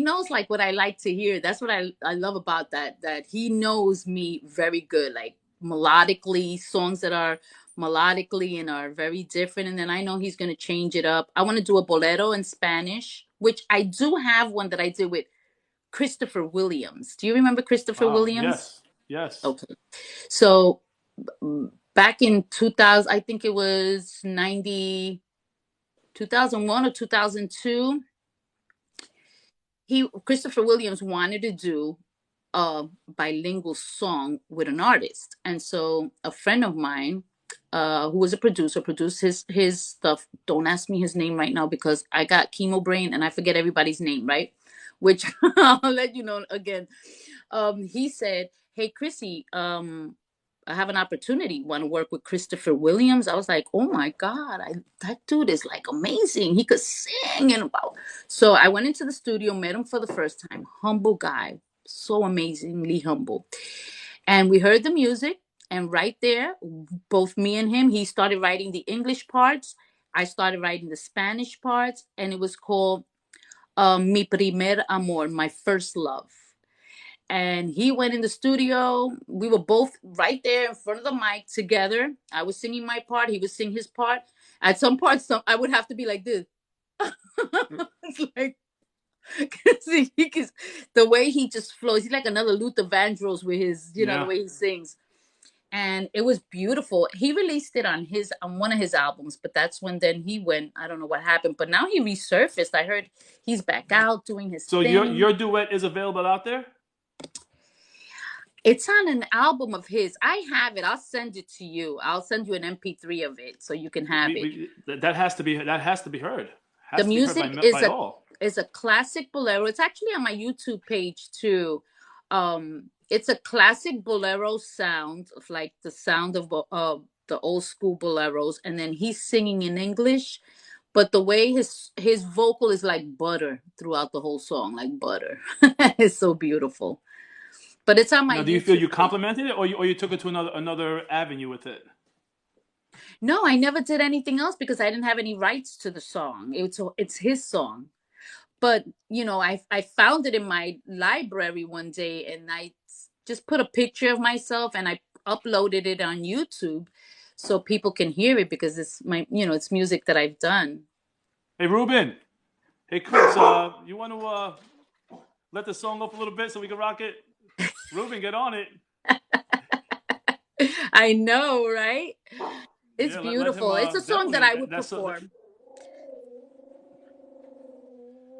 knows like what I like to hear. That's what I love about that he knows me very good, like melodically, songs that are melodically and are very different. And then I know he's gonna change it up. I want to do a bolero in Spanish, which I do have one that I did with Christopher Williams. Do you remember Christopher Wow. Williams? Yes. Yes. Okay. So back in 2000, I think it was 2001 or 2002, Christopher Williams wanted to do a bilingual song with an artist. And so a friend of mine, who was a producer, produced his stuff. Don't ask me his name right now because I got chemo brain and I forget everybody's name, right? Which I'll let you know again. He said, hey Chrissy, I have an opportunity. Want to work with Christopher Williams? I was like, oh my god, that dude is like amazing. He could sing and wow. So I went into the studio, met him for the first time. Humble guy, so amazingly humble. And we heard the music, and right there, both me and him, he started writing the English parts. I started writing the Spanish parts, and it was called Mi Primer Amor, my first love. And he went in the studio. We were both right there in front of the mic together. I was singing my part. He was singing his part. At some parts, I would have to be like this. It's like, because the way he just flows, he's like another Luther Vandross with his, the Yeah. way he sings. And it was beautiful. He released it on one of his albums, but that's when then he went. I don't know what happened, but now he resurfaced. I heard he's back out doing his So thing. your duet is available out there? It's on an album of his. I have it. I'll send it to you. I'll send you an MP3 of it so you can have it. That has to be heard. The Has to be heard music by all. is a classic bolero. It's actually on my YouTube page too. It's a classic bolero sound of like the sound of the old school boleros, and then he's singing in English, but the way his vocal is like butter throughout the whole song, like butter. It's so beautiful. But it's on my Now, do you feel YouTube you page. complimented it, or you took it to another avenue with it? No, I never did anything else because I didn't have any rights to the song. It's his song. But I found it in my library one day, and I just put a picture of myself and I uploaded it on YouTube so people can hear it because it's it's music that I've done. Hey, Ruben. Hey, Chris. You want to let the song up a little bit so we can rock it? Ruben, get on it. I know, right? It's Yeah, let him beautiful. It's a song that definitely. I would perform.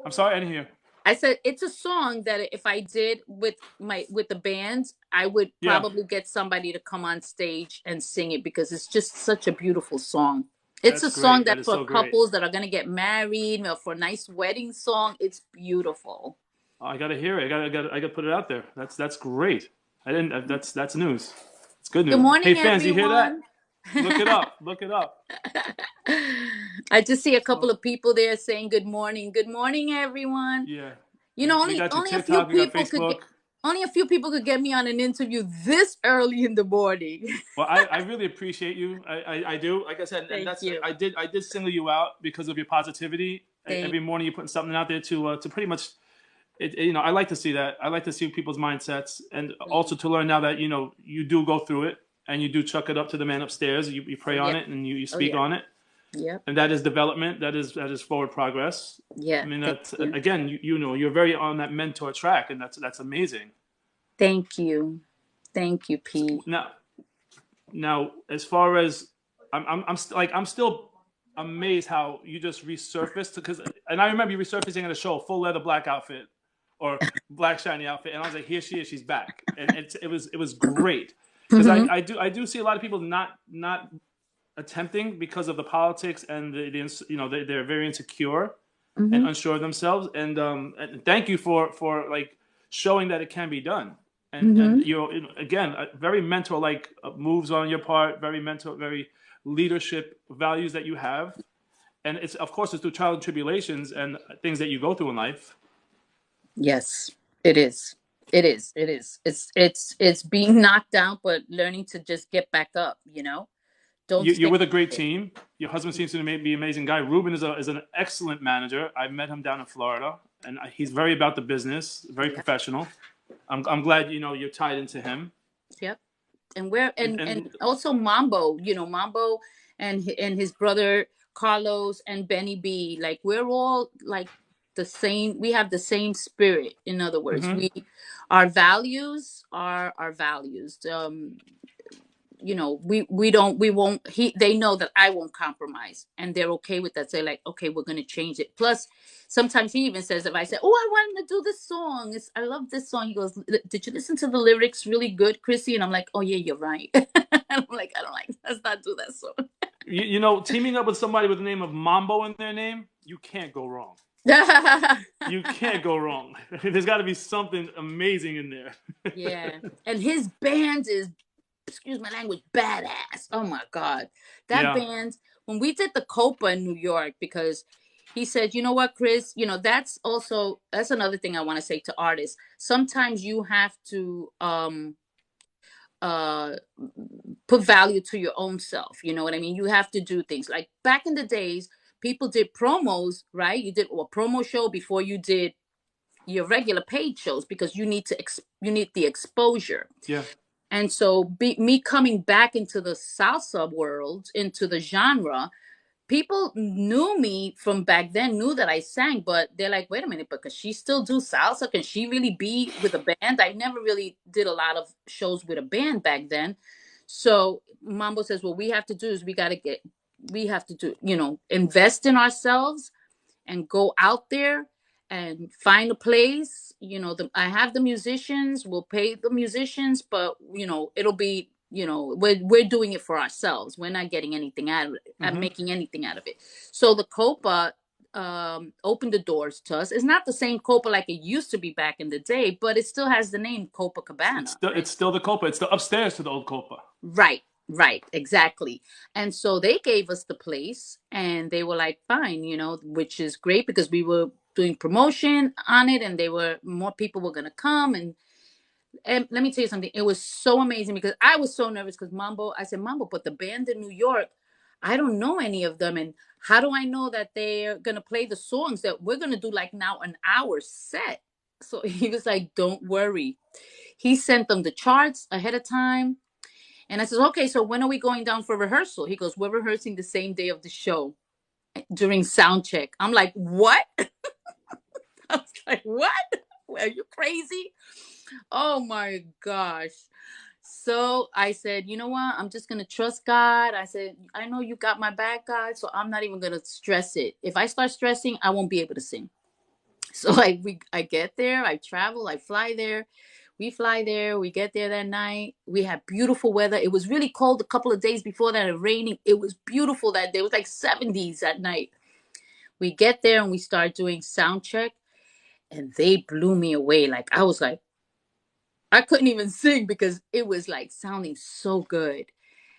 I'm sorry, I didn't hear. I said it's a song that if I did with the bands, I would Yeah, probably get somebody to come on stage and sing it because it's just such a beautiful song. It's that's a song great. That that is for so great. couples that are gonna get married, for a nice wedding song. It's beautiful. I gotta hear it. I gotta put it out there. That's great. I didn't. That's news. It's good Good news. Hey, morning, fans, you hear that? everyone. Look it up. Look it up. I just see a couple So of people there saying good morning. Good morning, everyone. yeah, we Only got your only a few TikTok. We got people could Facebook. get only a few people could get me on an interview this early in the morning. Well, I really appreciate you. I do. Like I said, and Thank you. I did single you out because of your positivity. Thank Every morning you're putting something out there to pretty much. I like to see that. I like to see people's mindsets, and also to learn now that you do go through it and you do chuck it up to the man upstairs. You pray Oh on yeah. it and you Oh speak yeah. on it. Yep. and that is development. That is forward progress. I Yeah. mean, Thank that's you. again, you know, you're very on that mentor track, and that's amazing. Thank you. Thank you, Pete. Now, as far as I'm still amazed how you just resurfaced, because, and I remember you resurfacing at a show, full leather black outfit or black shiny outfit, and I was like, here she is, she's back, and it was great, because Hmm. I do see a lot of people not attempting because of the politics and the you know they're very insecure and Hmm. unsure of themselves, and thank you for like showing that it can be done, and Hmm. you're again very mentor like moves on your part, very mentor, very leadership values that you have, and it's of course it's through trial and tribulations and things that you go through in life. Yes, it is. It is. It is. It's being knocked down, but learning to just get back up. Don't You're stay with a great there. team. Your husband seems to be an amazing guy. Ruben is an excellent manager. I met him down in Florida, and he's very about the business, very Yeah. professional. I'm glad you're tied into him. Yep. And where and And also Mambo, Mambo and his brother Carlos and Benny B, like we're all like the same. We have the same spirit. In other words, mhm. our values are our values. We won't they know that I won't compromise, and they're okay with that. Say like, okay, we're gonna change it. Plus sometimes he even says, if I say, oh, I want to do this song, I love this song, he goes, did you listen to the lyrics? Really good, Chrissy. And I'm like, oh yeah, you're right. I'm like, I don't like, let's not do that song. Teaming up with somebody with the name of Mambo in their name, you can't go wrong. You can't go wrong. There's got to be something amazing in there. Yeah, and his band is, excuse my language, badass. Oh my god, that Yeah. band. When we did the Copa in New York, because he said, you know what, Chris, that's another thing I want to say to artists. Sometimes you have to uh put value to your own self. You know what I mean? You have to do things like back in the days. People did promos, right? You did a promo show before you did your regular paid shows, because you need the exposure. Yeah. And so me coming back into the salsa world, into the genre, people knew me from back then, knew that I sang, but they're like, wait a minute, but can she still do salsa? Can she really be with a band? I never really did a lot of shows with a band back then. So Mambo says, what we have to do is we have to do, invest in ourselves and go out there and find a place. I have the musicians, we'll pay the musicians, but it'll be, we're doing it for ourselves. We're not getting anything out of it. I'm Hmm. making anything out of it. So the Copa opened the doors to us. It's not the same Copa like it used to be back in the day, but it still has the name It's Copacabana. still it's still the Copa. It's the upstairs to the old Copa. Right, right, exactly. And so they gave us the place and they were like, fine, which is great because we were doing promotion on it and they were more people were gonna come and let me tell you something, it was so amazing because I was so nervous because I said, Mambo, but the band in New York, I don't know any of them. And how do I know that they're gonna play the songs that we're gonna do like now an hour set? So he was like, don't worry. He sent them the charts ahead of time and I said, okay, so when are we going down for rehearsal? He goes, we're rehearsing the same day of the show during sound check. I'm like, what? I was like, what? Are you crazy? Oh my gosh. So I said, you know what? I'm just going to trust God. I said, I know you got my back, God. So I'm not even going to stress it. If I start stressing, I won't be able to sing. So I get there, I travel, I fly there. We fly there, we get there that night. We had beautiful weather. It was really cold a couple of days before that and raining. It was beautiful that day. It was like 70s at night. We get there and we start doing sound check and they blew me away. Like I was like, I couldn't even sing because it was like sounding so good.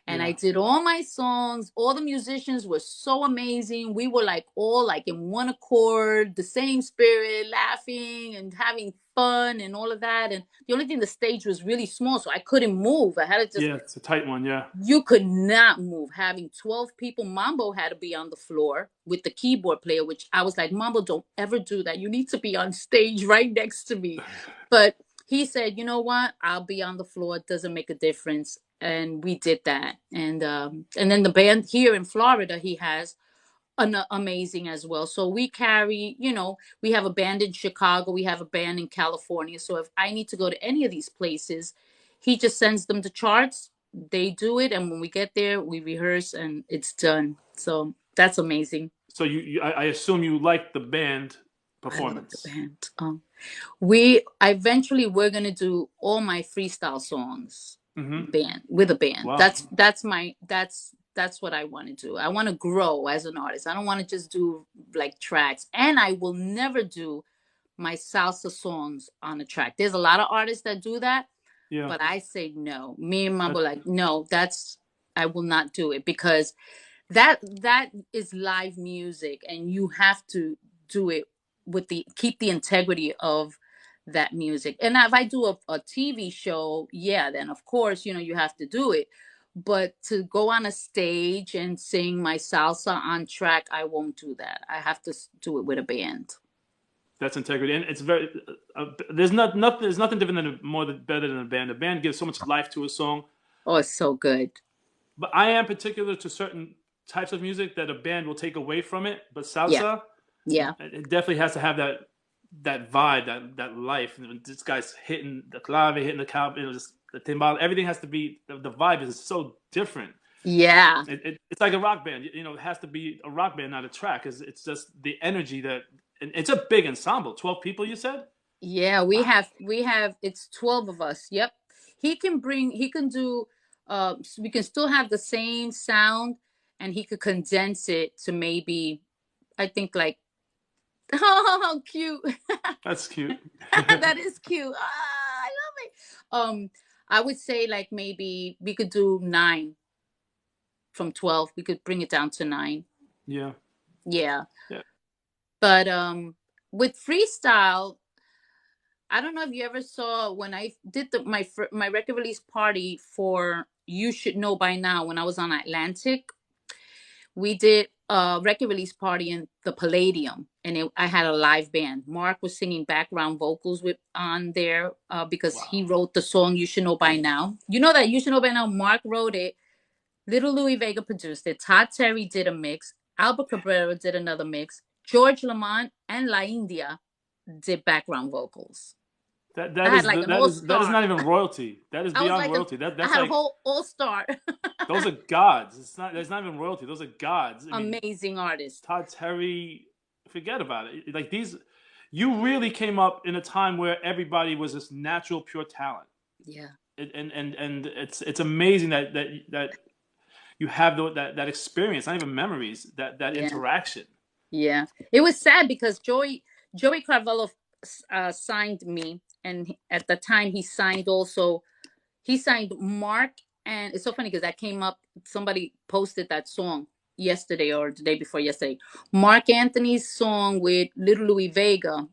And I Yeah. did all my songs. All the musicians were so amazing. We were like all like in one accord, the same spirit, laughing and having fun and all of that. And the only thing, the stage was really small, so I couldn't move. I had to just, Yeah. It's a tight one. Yeah. you could not move. Having 12 people, Mambo had to be on the floor with the keyboard player, which I was like, Mambo, don't ever do that. You need to be on stage right next to me. But he said, you know what? I'll be on the floor. It doesn't make a difference. and we did that. And then the band here in Florida, he has amazing as well. So we carry, we have a band in Chicago, we have a band in California. So if I need to go to any of these places, he just sends them the charts, they do it, and when we get there, we rehearse and it's done. So that's amazing. So I assume you like the band I love the performance. band. We're gonna do all my freestyle songs band with a band. Wow. That's what I want to do. I want to grow as an artist. I don't want to just do like tracks. And I will never do my salsa songs on a track. There's a lot of artists that do that, Yeah. but I say no. Me and Mom were like, no, I will not do it, because that is live music, and you have to do it with keep the integrity of that music. And if I do a TV show, yeah, then of course, you have to do it. But to go on a stage and sing my salsa on track, I won't do that. I have to do it with a band. That's integrity, and it's very. There's nothing different better than a band. A band gives so much life to a song. Oh, it's so good. But I am particular to certain types of music that a band will take away from it. But salsa, yeah, it definitely has to have that vibe, that life. This guy's hitting the clave, hitting the cow, the timbal. Everything has to be the vibe is so different. Yeah. It's like a rock band. It has to be a rock band, not a track. It's just the energy that. And it's a big ensemble. 12 people, you said? Yeah, we have it's 12 of us. Yep. He can do we can still have the same sound, and he could condense it to maybe, I think, like, oh, cute. That's cute. That is cute. I love it. I would say like maybe we could do 9 from 12. We could bring it down to 9. Yeah. Yeah. Yeah. But with freestyle, I don't know if you ever saw when I did my record release party for You Should Know By Now when I was on Atlantic. We did a record release party in the Palladium, and I had a live band. Mark was singing background vocals on there because he wrote the song You Should Know By Now. You know that You Should Know By Now, Mark wrote it. Little Louis Vega produced it. Todd Terry did a mix. Albert Cabrera did another mix. George Lamont and La India did background vocals. That is not even royalty. That is beyond royalty. That's I had a whole all-star. Those are gods. There's not even royalty. Those are gods. Amazing artists. Todd Terry, forget about it. Like you really came up in a time where everybody was this natural, pure talent. Yeah. And it's amazing that you have that experience, not even memories, that interaction. Yeah, it was sad because Joey Carvalho signed me, and at the time he signed Mark, and it's so funny because that came up. Somebody posted that song yesterday or the day before yesterday. Mark Anthony's song with Little Louis Vega.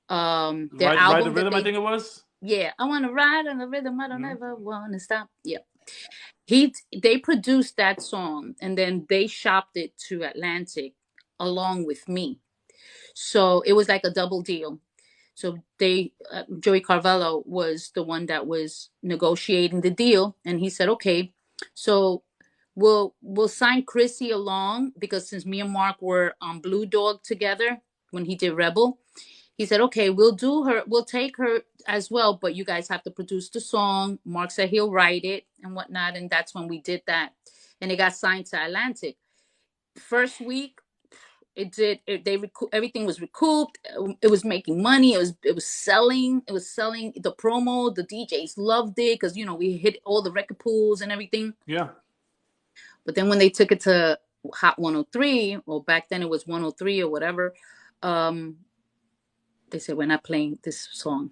Their Ride the Rhythm, I think it was. Yeah, I want to ride on the rhythm. I don't ever want to stop. Yeah. They produced that song, and then they shopped it to Atlantic along with me. So it was like a double deal. So Joey Carvalho was the one that was negotiating the deal, and he said, okay, so we'll sign Chrissy along, because since me and Mark were on Blue Dog together when he did Rebel, he said, okay, we'll take her as well, but you guys have to produce the song. Mark said he'll write it and whatnot, and that's when we did that. And it got signed to Atlantic. First week, everything was recouped. It was making money. It was selling. It was selling the promo. The DJs loved it because, we hit all the record pools and everything. Yeah. But then when they took it to Hot 103, or back then it was 103 or whatever, they said, we're not playing this song.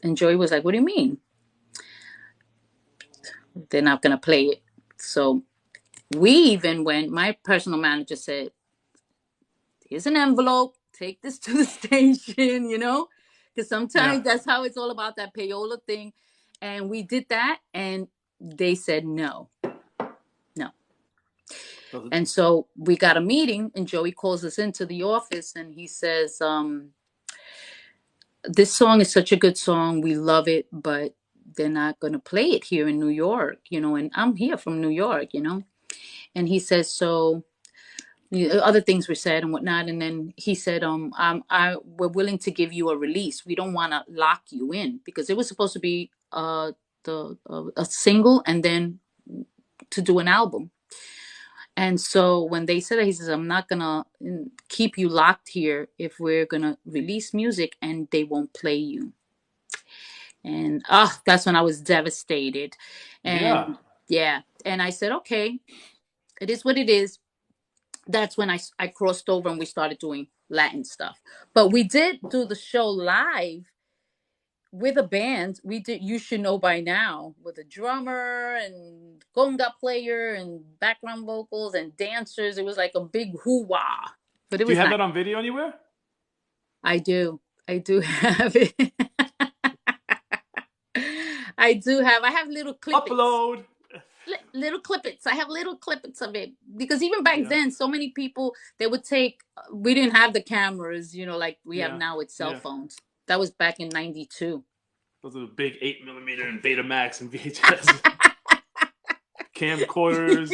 And Joey was like, what do you mean? They're not going to play it. So my personal manager said, here's an envelope, take this to the station, because sometimes that's how it's all about, that payola thing. And we did that, and they said no. And so we got a meeting, and Joey calls us into the office, and he says, this song is such a good song. We love it, but they're not going to play it here in New York, and I'm here from New York. And he says, so other things were said and whatnot. And then he said, we're willing to give you a release. We don't want to lock you in, because it was supposed to be a single and then to do an album. And so when they said that, he says, I'm not going to keep you locked here if we're going to release music and they won't play you. And that's when I was devastated. Yeah. And yeah. And I said, okay, it is what it is. That's when I crossed over and we started doing Latin stuff. But we did do the show live with a band. We did You Should Know By Now, with a drummer and conga player and background vocals and dancers. It was like a big hoo-wah. But it Do you was have nice. that on video anywhere? I do. I do have it. I have little clippings. Upload. Little clippets. I have little clippets of it, because even back then, so many people, they would take. We didn't have the cameras, like we have now with cell phones. That was back in '92. Those are the big 8mm and Betamax and VHS camcorders.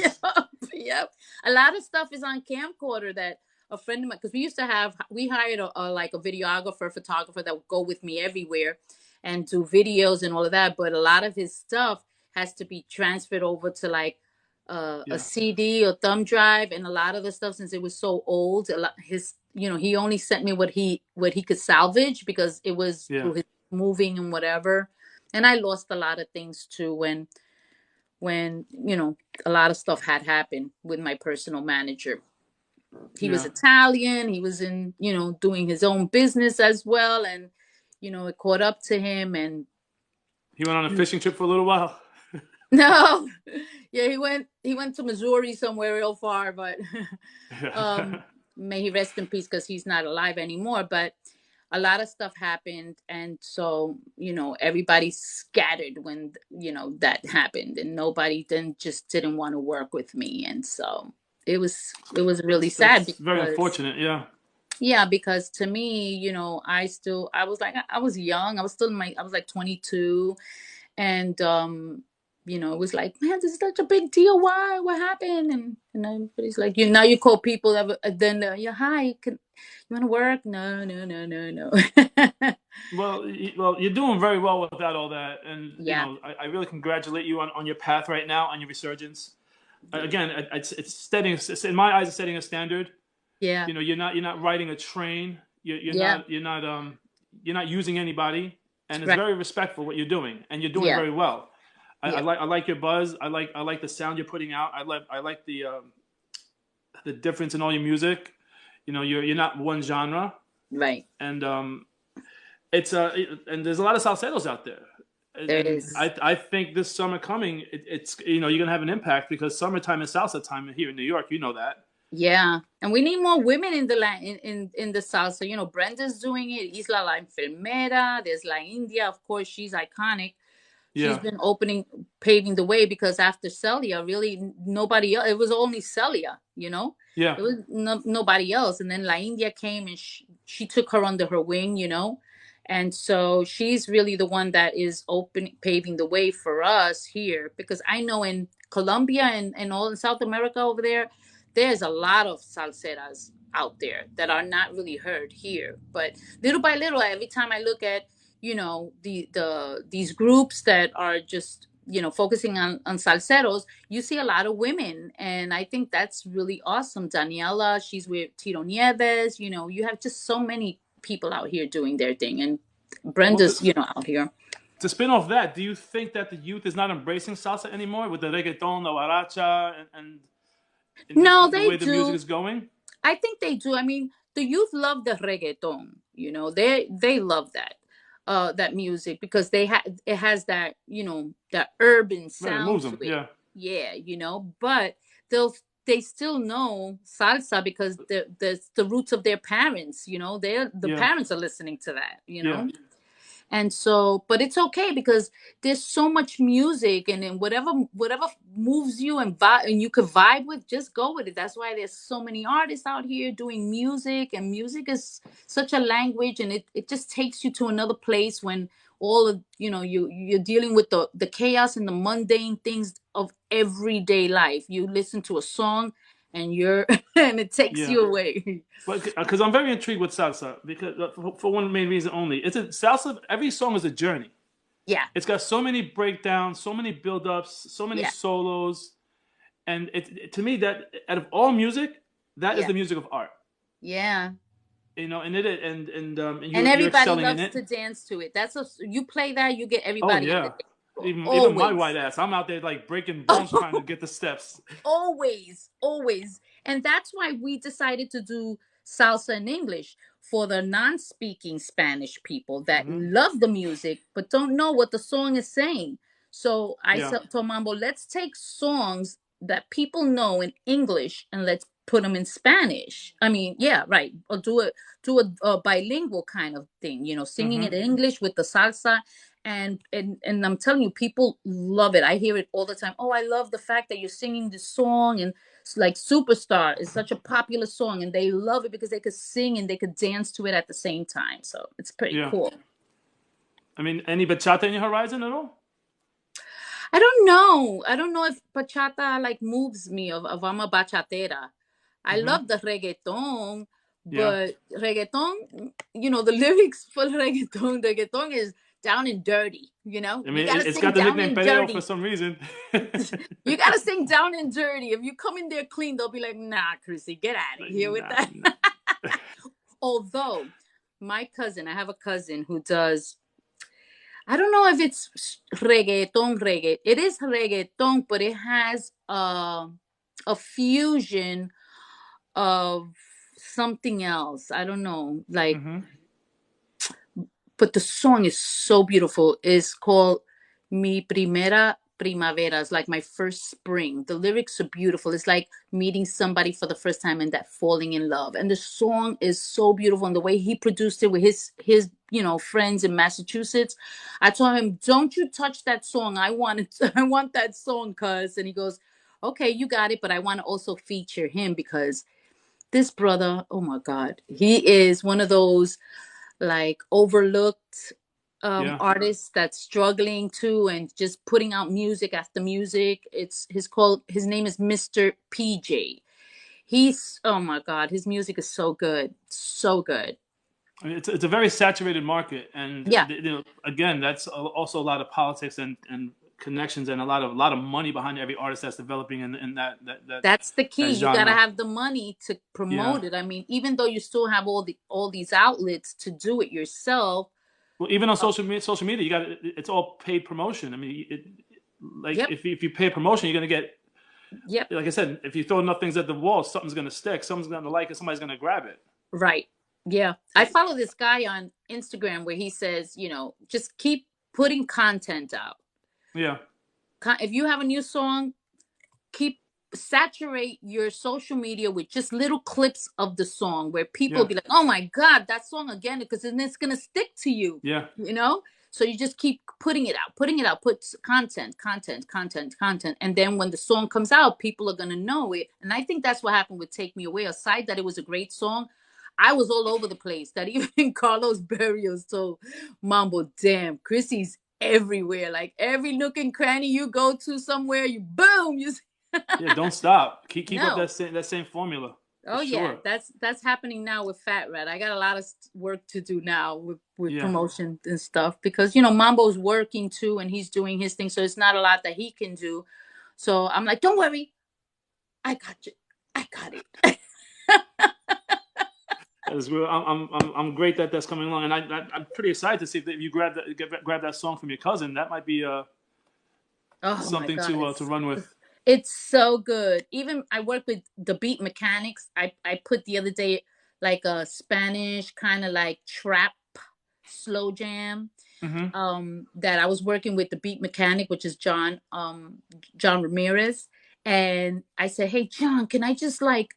Yep. A lot of stuff is on camcorder that a friend of mine, because we hired like a videographer, photographer that would go with me everywhere and do videos and all of that. But a lot of his stuff has to be transferred over to like a CD or thumb drive, and a lot of the stuff, since it was so old, he only sent me what he could salvage, because it was through his moving and whatever. And I lost a lot of things too when a lot of stuff had happened with my personal manager. He was Italian. He was in doing his own business as well, and it caught up to him. And he went on a fishing trip for a little while. No, yeah, he went to Missouri somewhere real far, but may he rest in peace, because he's not alive anymore. But a lot of stuff happened, and so everybody scattered when that happened, and nobody then just didn't want to work with me, and so it was really sad. Because, very unfortunate. Yeah, because to me, I was young. I was like 22, and it was like, man, this is such a big deal. Why? What happened? And everybody's like, now you call people that, then hi, you want to work? No. Well, you're doing very well without all that, and I really congratulate you on your path right now, on your resurgence. Again, it's in my eyes, it's setting a standard. Yeah. You're not riding a train. You're not using anybody, and it's very respectful what you're doing, and you're doing very well. I like your buzz. I like the sound you're putting out. I like the difference in all your music. You're not one genre, right? And and there's a lot of salseros out there. There is. I think this summer coming, it's you're gonna have an impact, because summertime is salsa time here in New York. You know that. Yeah, and we need more women in the in the salsa. Brenda's doing it. Isla La Enfermera. There's La India, of course. She's iconic. She's been paving the way, because after Celia, really nobody else. It was only Celia, Yeah. It was nobody else. And then La India came, and she took her under her wing, And so she's really the one that is paving the way for us here, because I know in Colombia and all in South America over there, there's a lot of salseras out there that are not really heard here. But little by little, every time I look at these groups that are just focusing on salseros, you see a lot of women, and I think that's really awesome. Daniela, she's with Tito Nieves. You have just so many people out here doing their thing, and Brenda's out here. To spin off that, do you think that the youth is not embracing salsa anymore with the reggaeton, the huaracha, and no, the way the music is going? I think they do. I mean, the youth love the reggaeton. They love that music, because it has that that urban sound to it. Yeah, but they still know salsa, because the roots of their parents. The parents are listening to that. And so, but it's okay, because there's so much music, and then whatever moves you and you could vibe with, just go with it. That's why there's so many artists out here doing music, and music is such a language, and it just takes you to another place when all of, you're dealing with the chaos and the mundane things of everyday life. You listen to a song and you're and it takes Yeah. you away. Because I'm very intrigued with salsa because for one main reason only. It's a salsa. Every song is a journey. Yeah, It's got so many breakdowns, so many build-ups, so many yeah, solos, and to me that out of all music, that is yeah, the music of art. yeah. And it and And you're everybody excelling in loves it. to dance to it. You play that, you get Oh everybody on the yeah, dance floor. even my white Always. ass, I'm out there like breaking bones trying to get the steps. Always, always. And that's why we decided to do salsa in English for the non-speaking Spanish people that Hmm. love the music but don't know what the song is saying. So I Yeah. said to Mambo, let's take songs that people know in English and let's put them in Spanish. I mean, yeah, right. Or do a bilingual kind of thing, singing Hmm. it in English with the salsa. And I'm telling you, people love it. I hear it all the time. Oh, I love the fact that you're singing this song, and it's like Superstar is such a popular song, and they love it because they could sing and they could dance to it at the same time. So it's pretty Yeah. cool. I mean, any bachata in your horizon at all? I don't know. I don't know if bachata like moves me of I'm a bachatera. I Hmm. love the reggaeton, Yeah. but reggaeton, the lyrics for reggaeton is down and dirty, I You mean, gotta it's sing got the down nickname and Pereo for dirty. some reason. You gotta sing down and dirty. If you come in there clean, they'll be like, nah, Chrissy, get out of Like, here with nah, that. nah. Although I have a cousin who does, I don't know if it's reggaeton. It is reggaeton, but it has a fusion of something else. I don't know, like, Hmm. but the song is so beautiful. It's called Mi Primera Primavera. It's like my first spring. The lyrics are beautiful. It's like meeting somebody for the first time and that falling in love. And the song is so beautiful. And the way he produced it with his friends in Massachusetts. I told him, "Don't you touch that song. I want it. I want that song, cuz." And he goes, "Okay, you got it, but I want to also feature him because this brother, oh my God, he is one of those like overlooked Yeah. artists that's struggling too and just putting out music after music. His name is Mr. PJ. He's, oh my God, his music is so good, so good. I mean, it's a very saturated market, and Yeah, again, that's also a lot of politics and connections, and a lot of money behind every artist that's developing in that's the key. that You got to genre. have the money to Yeah. promote it. I mean, even though you still have all these outlets to do it yourself. Well, even on uh, social media, it's all paid promotion. I mean, like yep, if you pay promotion, you're gonna get, yep, like I said, if you throw enough things at the wall, something's gonna stick. Someone's gonna like it. Somebody's gonna grab it. right. Yeah, I follow this guy on Instagram where he says, just keep putting content out. Yeah. If you have a new song, keep saturate your social media with just little clips of the song where people Yeah. be like, "Oh my God, that song again," because then it's gonna stick to you, Yeah. you know. So you just keep putting it out, put content, and then when the song comes out, people are gonna know it. And I think that's what happened with "Take Me Away." Aside that it was a great song, I was all over the place. That even Carlos Berrios told Mambo, "Damn, Chrissy's everywhere. Like every nook and cranny you go to somewhere, you boom, you." Yeah. Don't stop. Keep up No. that same formula for Oh yeah, sure. that's happening now with Fat Rat. I got a lot of work to do now with Yeah. promotion and stuff because Mambo's working too and he's doing his thing, so it's not a lot that he can do. So I'm like, don't worry, I got you, I got it. As well, I'm great that that's coming along, and I'm pretty excited to see if you grab that song from your cousin. That might be Oh my something God, to run with. it's so good. Even I work with the beat mechanics. I put the other day like a Spanish kind of like trap slow jam Hmm. that I was working with the beat mechanic, which is John Ramirez. And I said, "Hey John, can I just like,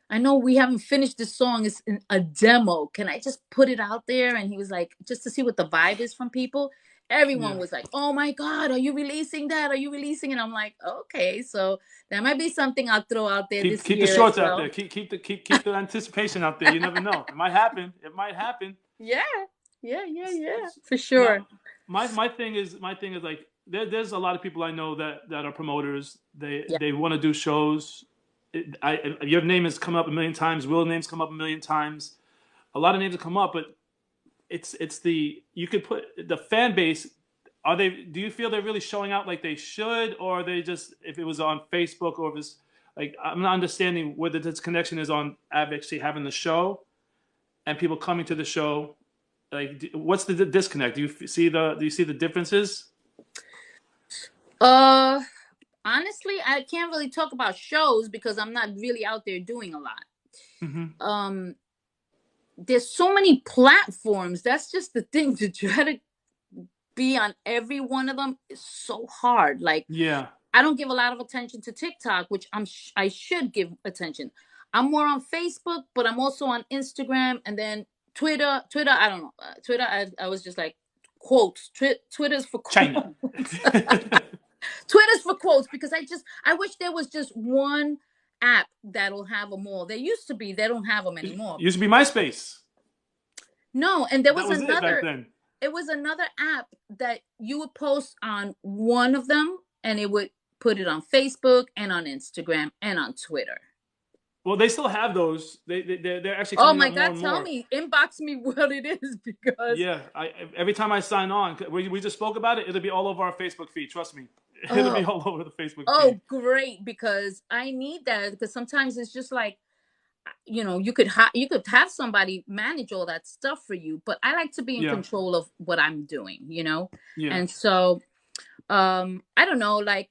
I know we haven't finished this song, it's a demo. Can I just put it out there?" And he was like, just to see what the vibe is from people. Everyone Yeah. was like, "Oh my God, are you releasing that? Are you releasing it?" I'm like, okay, so that might be something I'll throw out there this Keep the year as shorts out there. well. Keep the anticipation out there. You never know. It might happen. It might happen. Yeah, yeah, yeah, yeah, for Now, sure. my thing is like there's a lot of people I know that are promoters. Yeah. They want to do shows. Your name has come up a million times. Will's name's come up a million times. A lot of names have come up, but it's the you could put the fan base. Are they? Do you feel they're really showing out like they should, or are they just if it was on Facebook or if it's like I'm not understanding whether this connection is on actually having the show and people coming to the show. Like, what's the disconnect? Do you see the differences? Uh, Honestly, I can't really talk about shows because I'm not really out there doing a lot. Hmm. Um, there's so many platforms. That's just the thing, to try to be on every one of them is so hard. Like, Yeah. I don't give a lot of attention to TikTok, which I should give attention. I'm more on Facebook, but I'm also on Instagram, and then Twitter. Twitter, I don't know. Twitter, I was just like quotes. Twitter's for China. quotes. Twitter's for quotes because I wish there was just one app that'll have them all. There used to be. They don't have them anymore. Used to be MySpace. No, and there That was was it back another. then. It was another app that you would post on one of them, and it would put it on Facebook and on Instagram and on Twitter. Well, they still have those. They're actually Oh coming my up more God, and tell more. me, inbox me what it is because Yeah, every time I sign on, we just spoke about it. It'll be all over our Facebook feed. Trust me, it'll be oh all over the Facebook feed. oh great, because I need that, because sometimes it's just like, you could have somebody manage all that stuff for you, but I like to be in Yeah, control of what I'm doing. yeah, And so I don't know, like,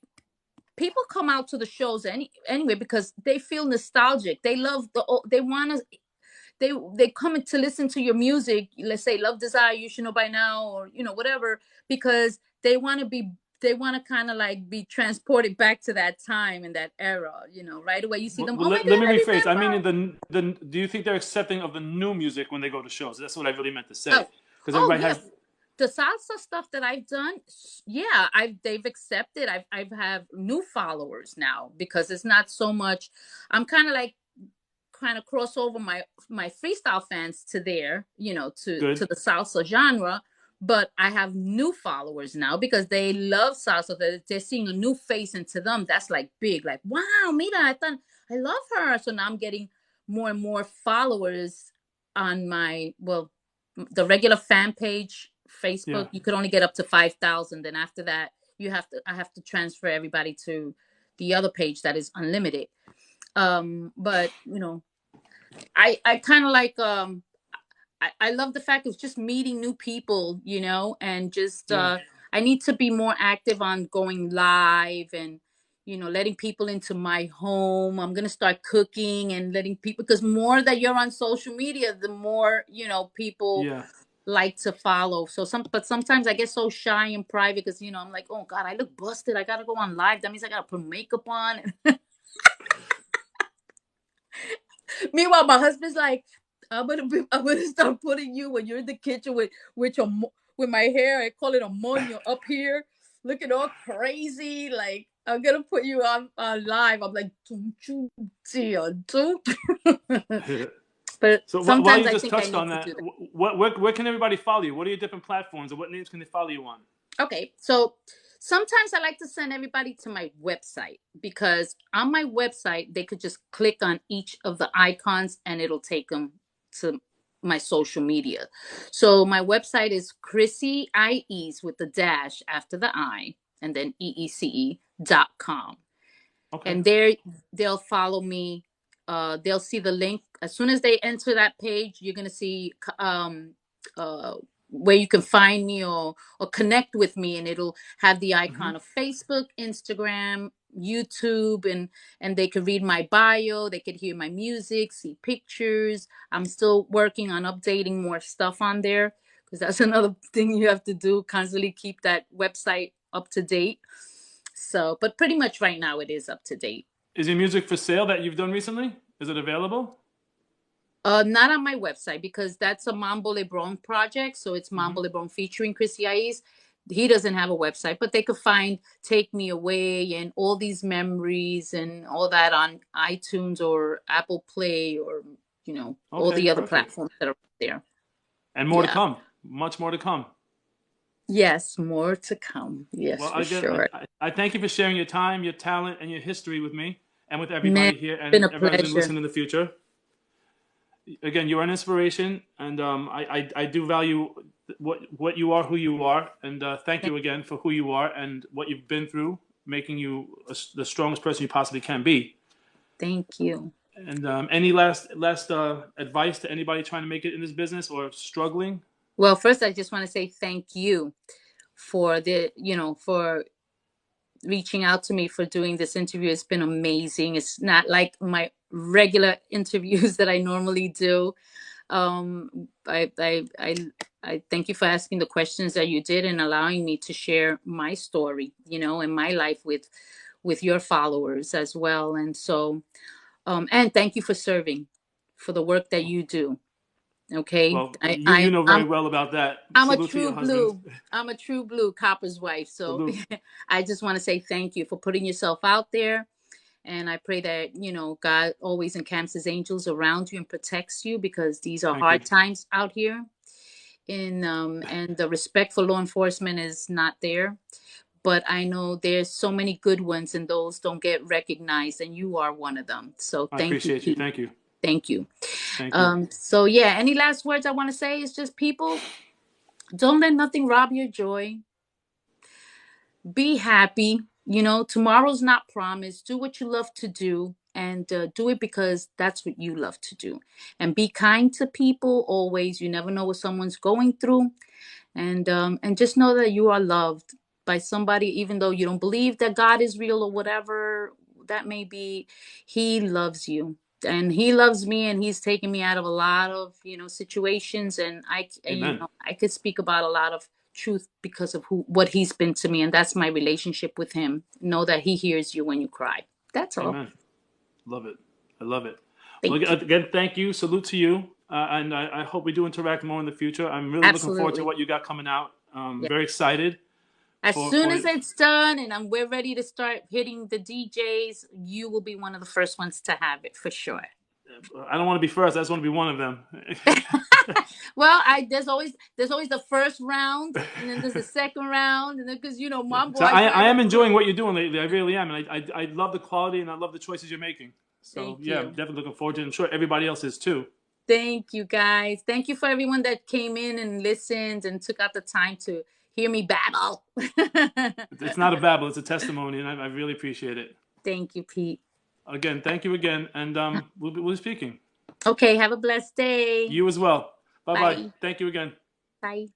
people come out to the shows anyway because they feel nostalgic. They love they want to they come to listen to your music. Let's say Love Desire, You Should Know By Now, or whatever, because they want to kind of like be transported back to that time and that era. Right away you see them, oh my let God, me I rephrase. I mean, remember. do you think they're accepting of the new music when they go to shows? That's what I really meant to say. Oh, Because oh everybody has. yes. The salsa stuff that I've done, yeah, they've accepted. I've have new followers now because it's not so much. I'm kind of cross over my freestyle fans to there, to Good. the salsa genre. But I have new followers now because they love salsa. They're seeing a new face into them. That's like big. Like, wow, Mira, I love her. So now I'm getting more and more followers on the regular fan page, Yeah. Facebook. You could only get up to 5,000. Then after that, I have to transfer everybody to the other page that is unlimited. But I kind of like, I love the fact of just meeting new people, and just Yeah. I need to be more active on going live and letting people into my home. I'm gonna start cooking and letting people, because more that you're on social media, the more people Yeah. like to follow. But sometimes I get so shy and private because I'm like, oh God, I look busted. I gotta go on live. That means I gotta put makeup on. Meanwhile, my husband's like, I'm gonna start putting you when you're in the kitchen with my hair. I call it a moño up here, looking all crazy. Like, I'm gonna put you on live. I'm like, but So while sometimes you I just think I touched need on to that, do that. where can everybody follow you? What are your different platforms, and what names can they follow you on? Okay, so sometimes I like to send everybody to my website, because on my website they could just click on each of the icons and it'll take them to my social media. So my website is Chrissy I-EECE with the dash after the I, and then EECE.com. Okay. And there they'll follow me. They'll see the link as soon as they enter that page. You're gonna see uh, where you can find me or connect with me, and it'll have the Hmm. icon of Facebook, Instagram, YouTube, and they could read my bio. They could hear my music, see pictures. I'm still working on updating more stuff on there, because that's another thing you have to do, constantly keep that website up to date. So, but pretty much right now it is up to date. Is your music for sale that you've done recently? Is it available? Not on my website, because that's a Mambo Lebron project. So it's Hmm. Mambo Lebron featuring Chrissy I-EECE. He doesn't have a website, but they could find Take Me Away and all these memories and all that on iTunes or Apple Play, or all Okay, the other perfect. platforms that are there. And more to Yeah. come. Much more to come. Yes, more to come. Yes, Well, for again, sure. I thank you for sharing your time, your talent, and your history with me and with Man, everybody here it's been and a everybody who's going to pleasure. listen in the future. Again, you're an inspiration, and I do value what you are, who you are, and thank Thank, you again for who you are and what you've been through, making you the strongest person you possibly can be. thank you. And any last advice to anybody trying to make it in this business or struggling? Well, first, I just want to say thank you for for reaching out to me, for doing this interview. It's been amazing. It's not like my regular interviews that I normally do. Um, I, I, I, I thank you for asking the questions that you did and allowing me to share my story, and my life with your followers as well. And so, and thank you for serving, for the work that you do. Okay, Well, you know very well about that. I'm a Salute to your true husband. blue. I'm a true blue copper's wife. So Salute. I just want to say thank you for putting yourself out there. And I pray that, God always encamps his angels around you and protects you, because these are Thank you. hard times out here. And the respect for law enforcement is not there. But I know there's so many good ones, and those don't get recognized, and you are one of them. So I thank you, appreciate you. Pete. Thank you. Thank you. Thank you. So yeah, any last words I want to say is just, people, don't let nothing rob your joy. Be happy. Tomorrow's not promised. Do what you love to do, and do it because that's what you love to do. And be kind to people always. You never know what someone's going through. And just know that you are loved by somebody, even though you don't believe that God is real or whatever that may be. He loves you, and he loves me, and he's taken me out of a lot of situations. Amen. I could speak about a lot of truth because of what he's been to me, and that's my relationship with him. Know that he hears you when you cry. That's all. Amen. Love it. I love it. Well, Thank you. again, thank you. Salute to you. And I hope we do interact more in the future. I'm really looking forward to Absolutely. what you got coming out. Yeah. Very excited As for soon for. as it's done and we're ready to start hitting the DJs, you will be one of the first ones to have it for sure. I don't want to be first. I just want to be one of them. Well, I there's always the first round, and then there's the second round, and then, because Mambo, So I I drive am him enjoying crazy. what you're doing lately. I really am, and I love the quality and I love the choices you're making. So Thank yeah, I'm you. definitely looking forward to it. I'm sure everybody else is too. Thank you, guys. Thank you for everyone that came in and listened and took out the time to hear me babble. It's not a babble; it's a testimony, and I really appreciate it. Thank you, Pete. Again, thank you again, and we'll be speaking. Okay, have a blessed day. You as well. Bye bye. Bye. Thank you again. Bye.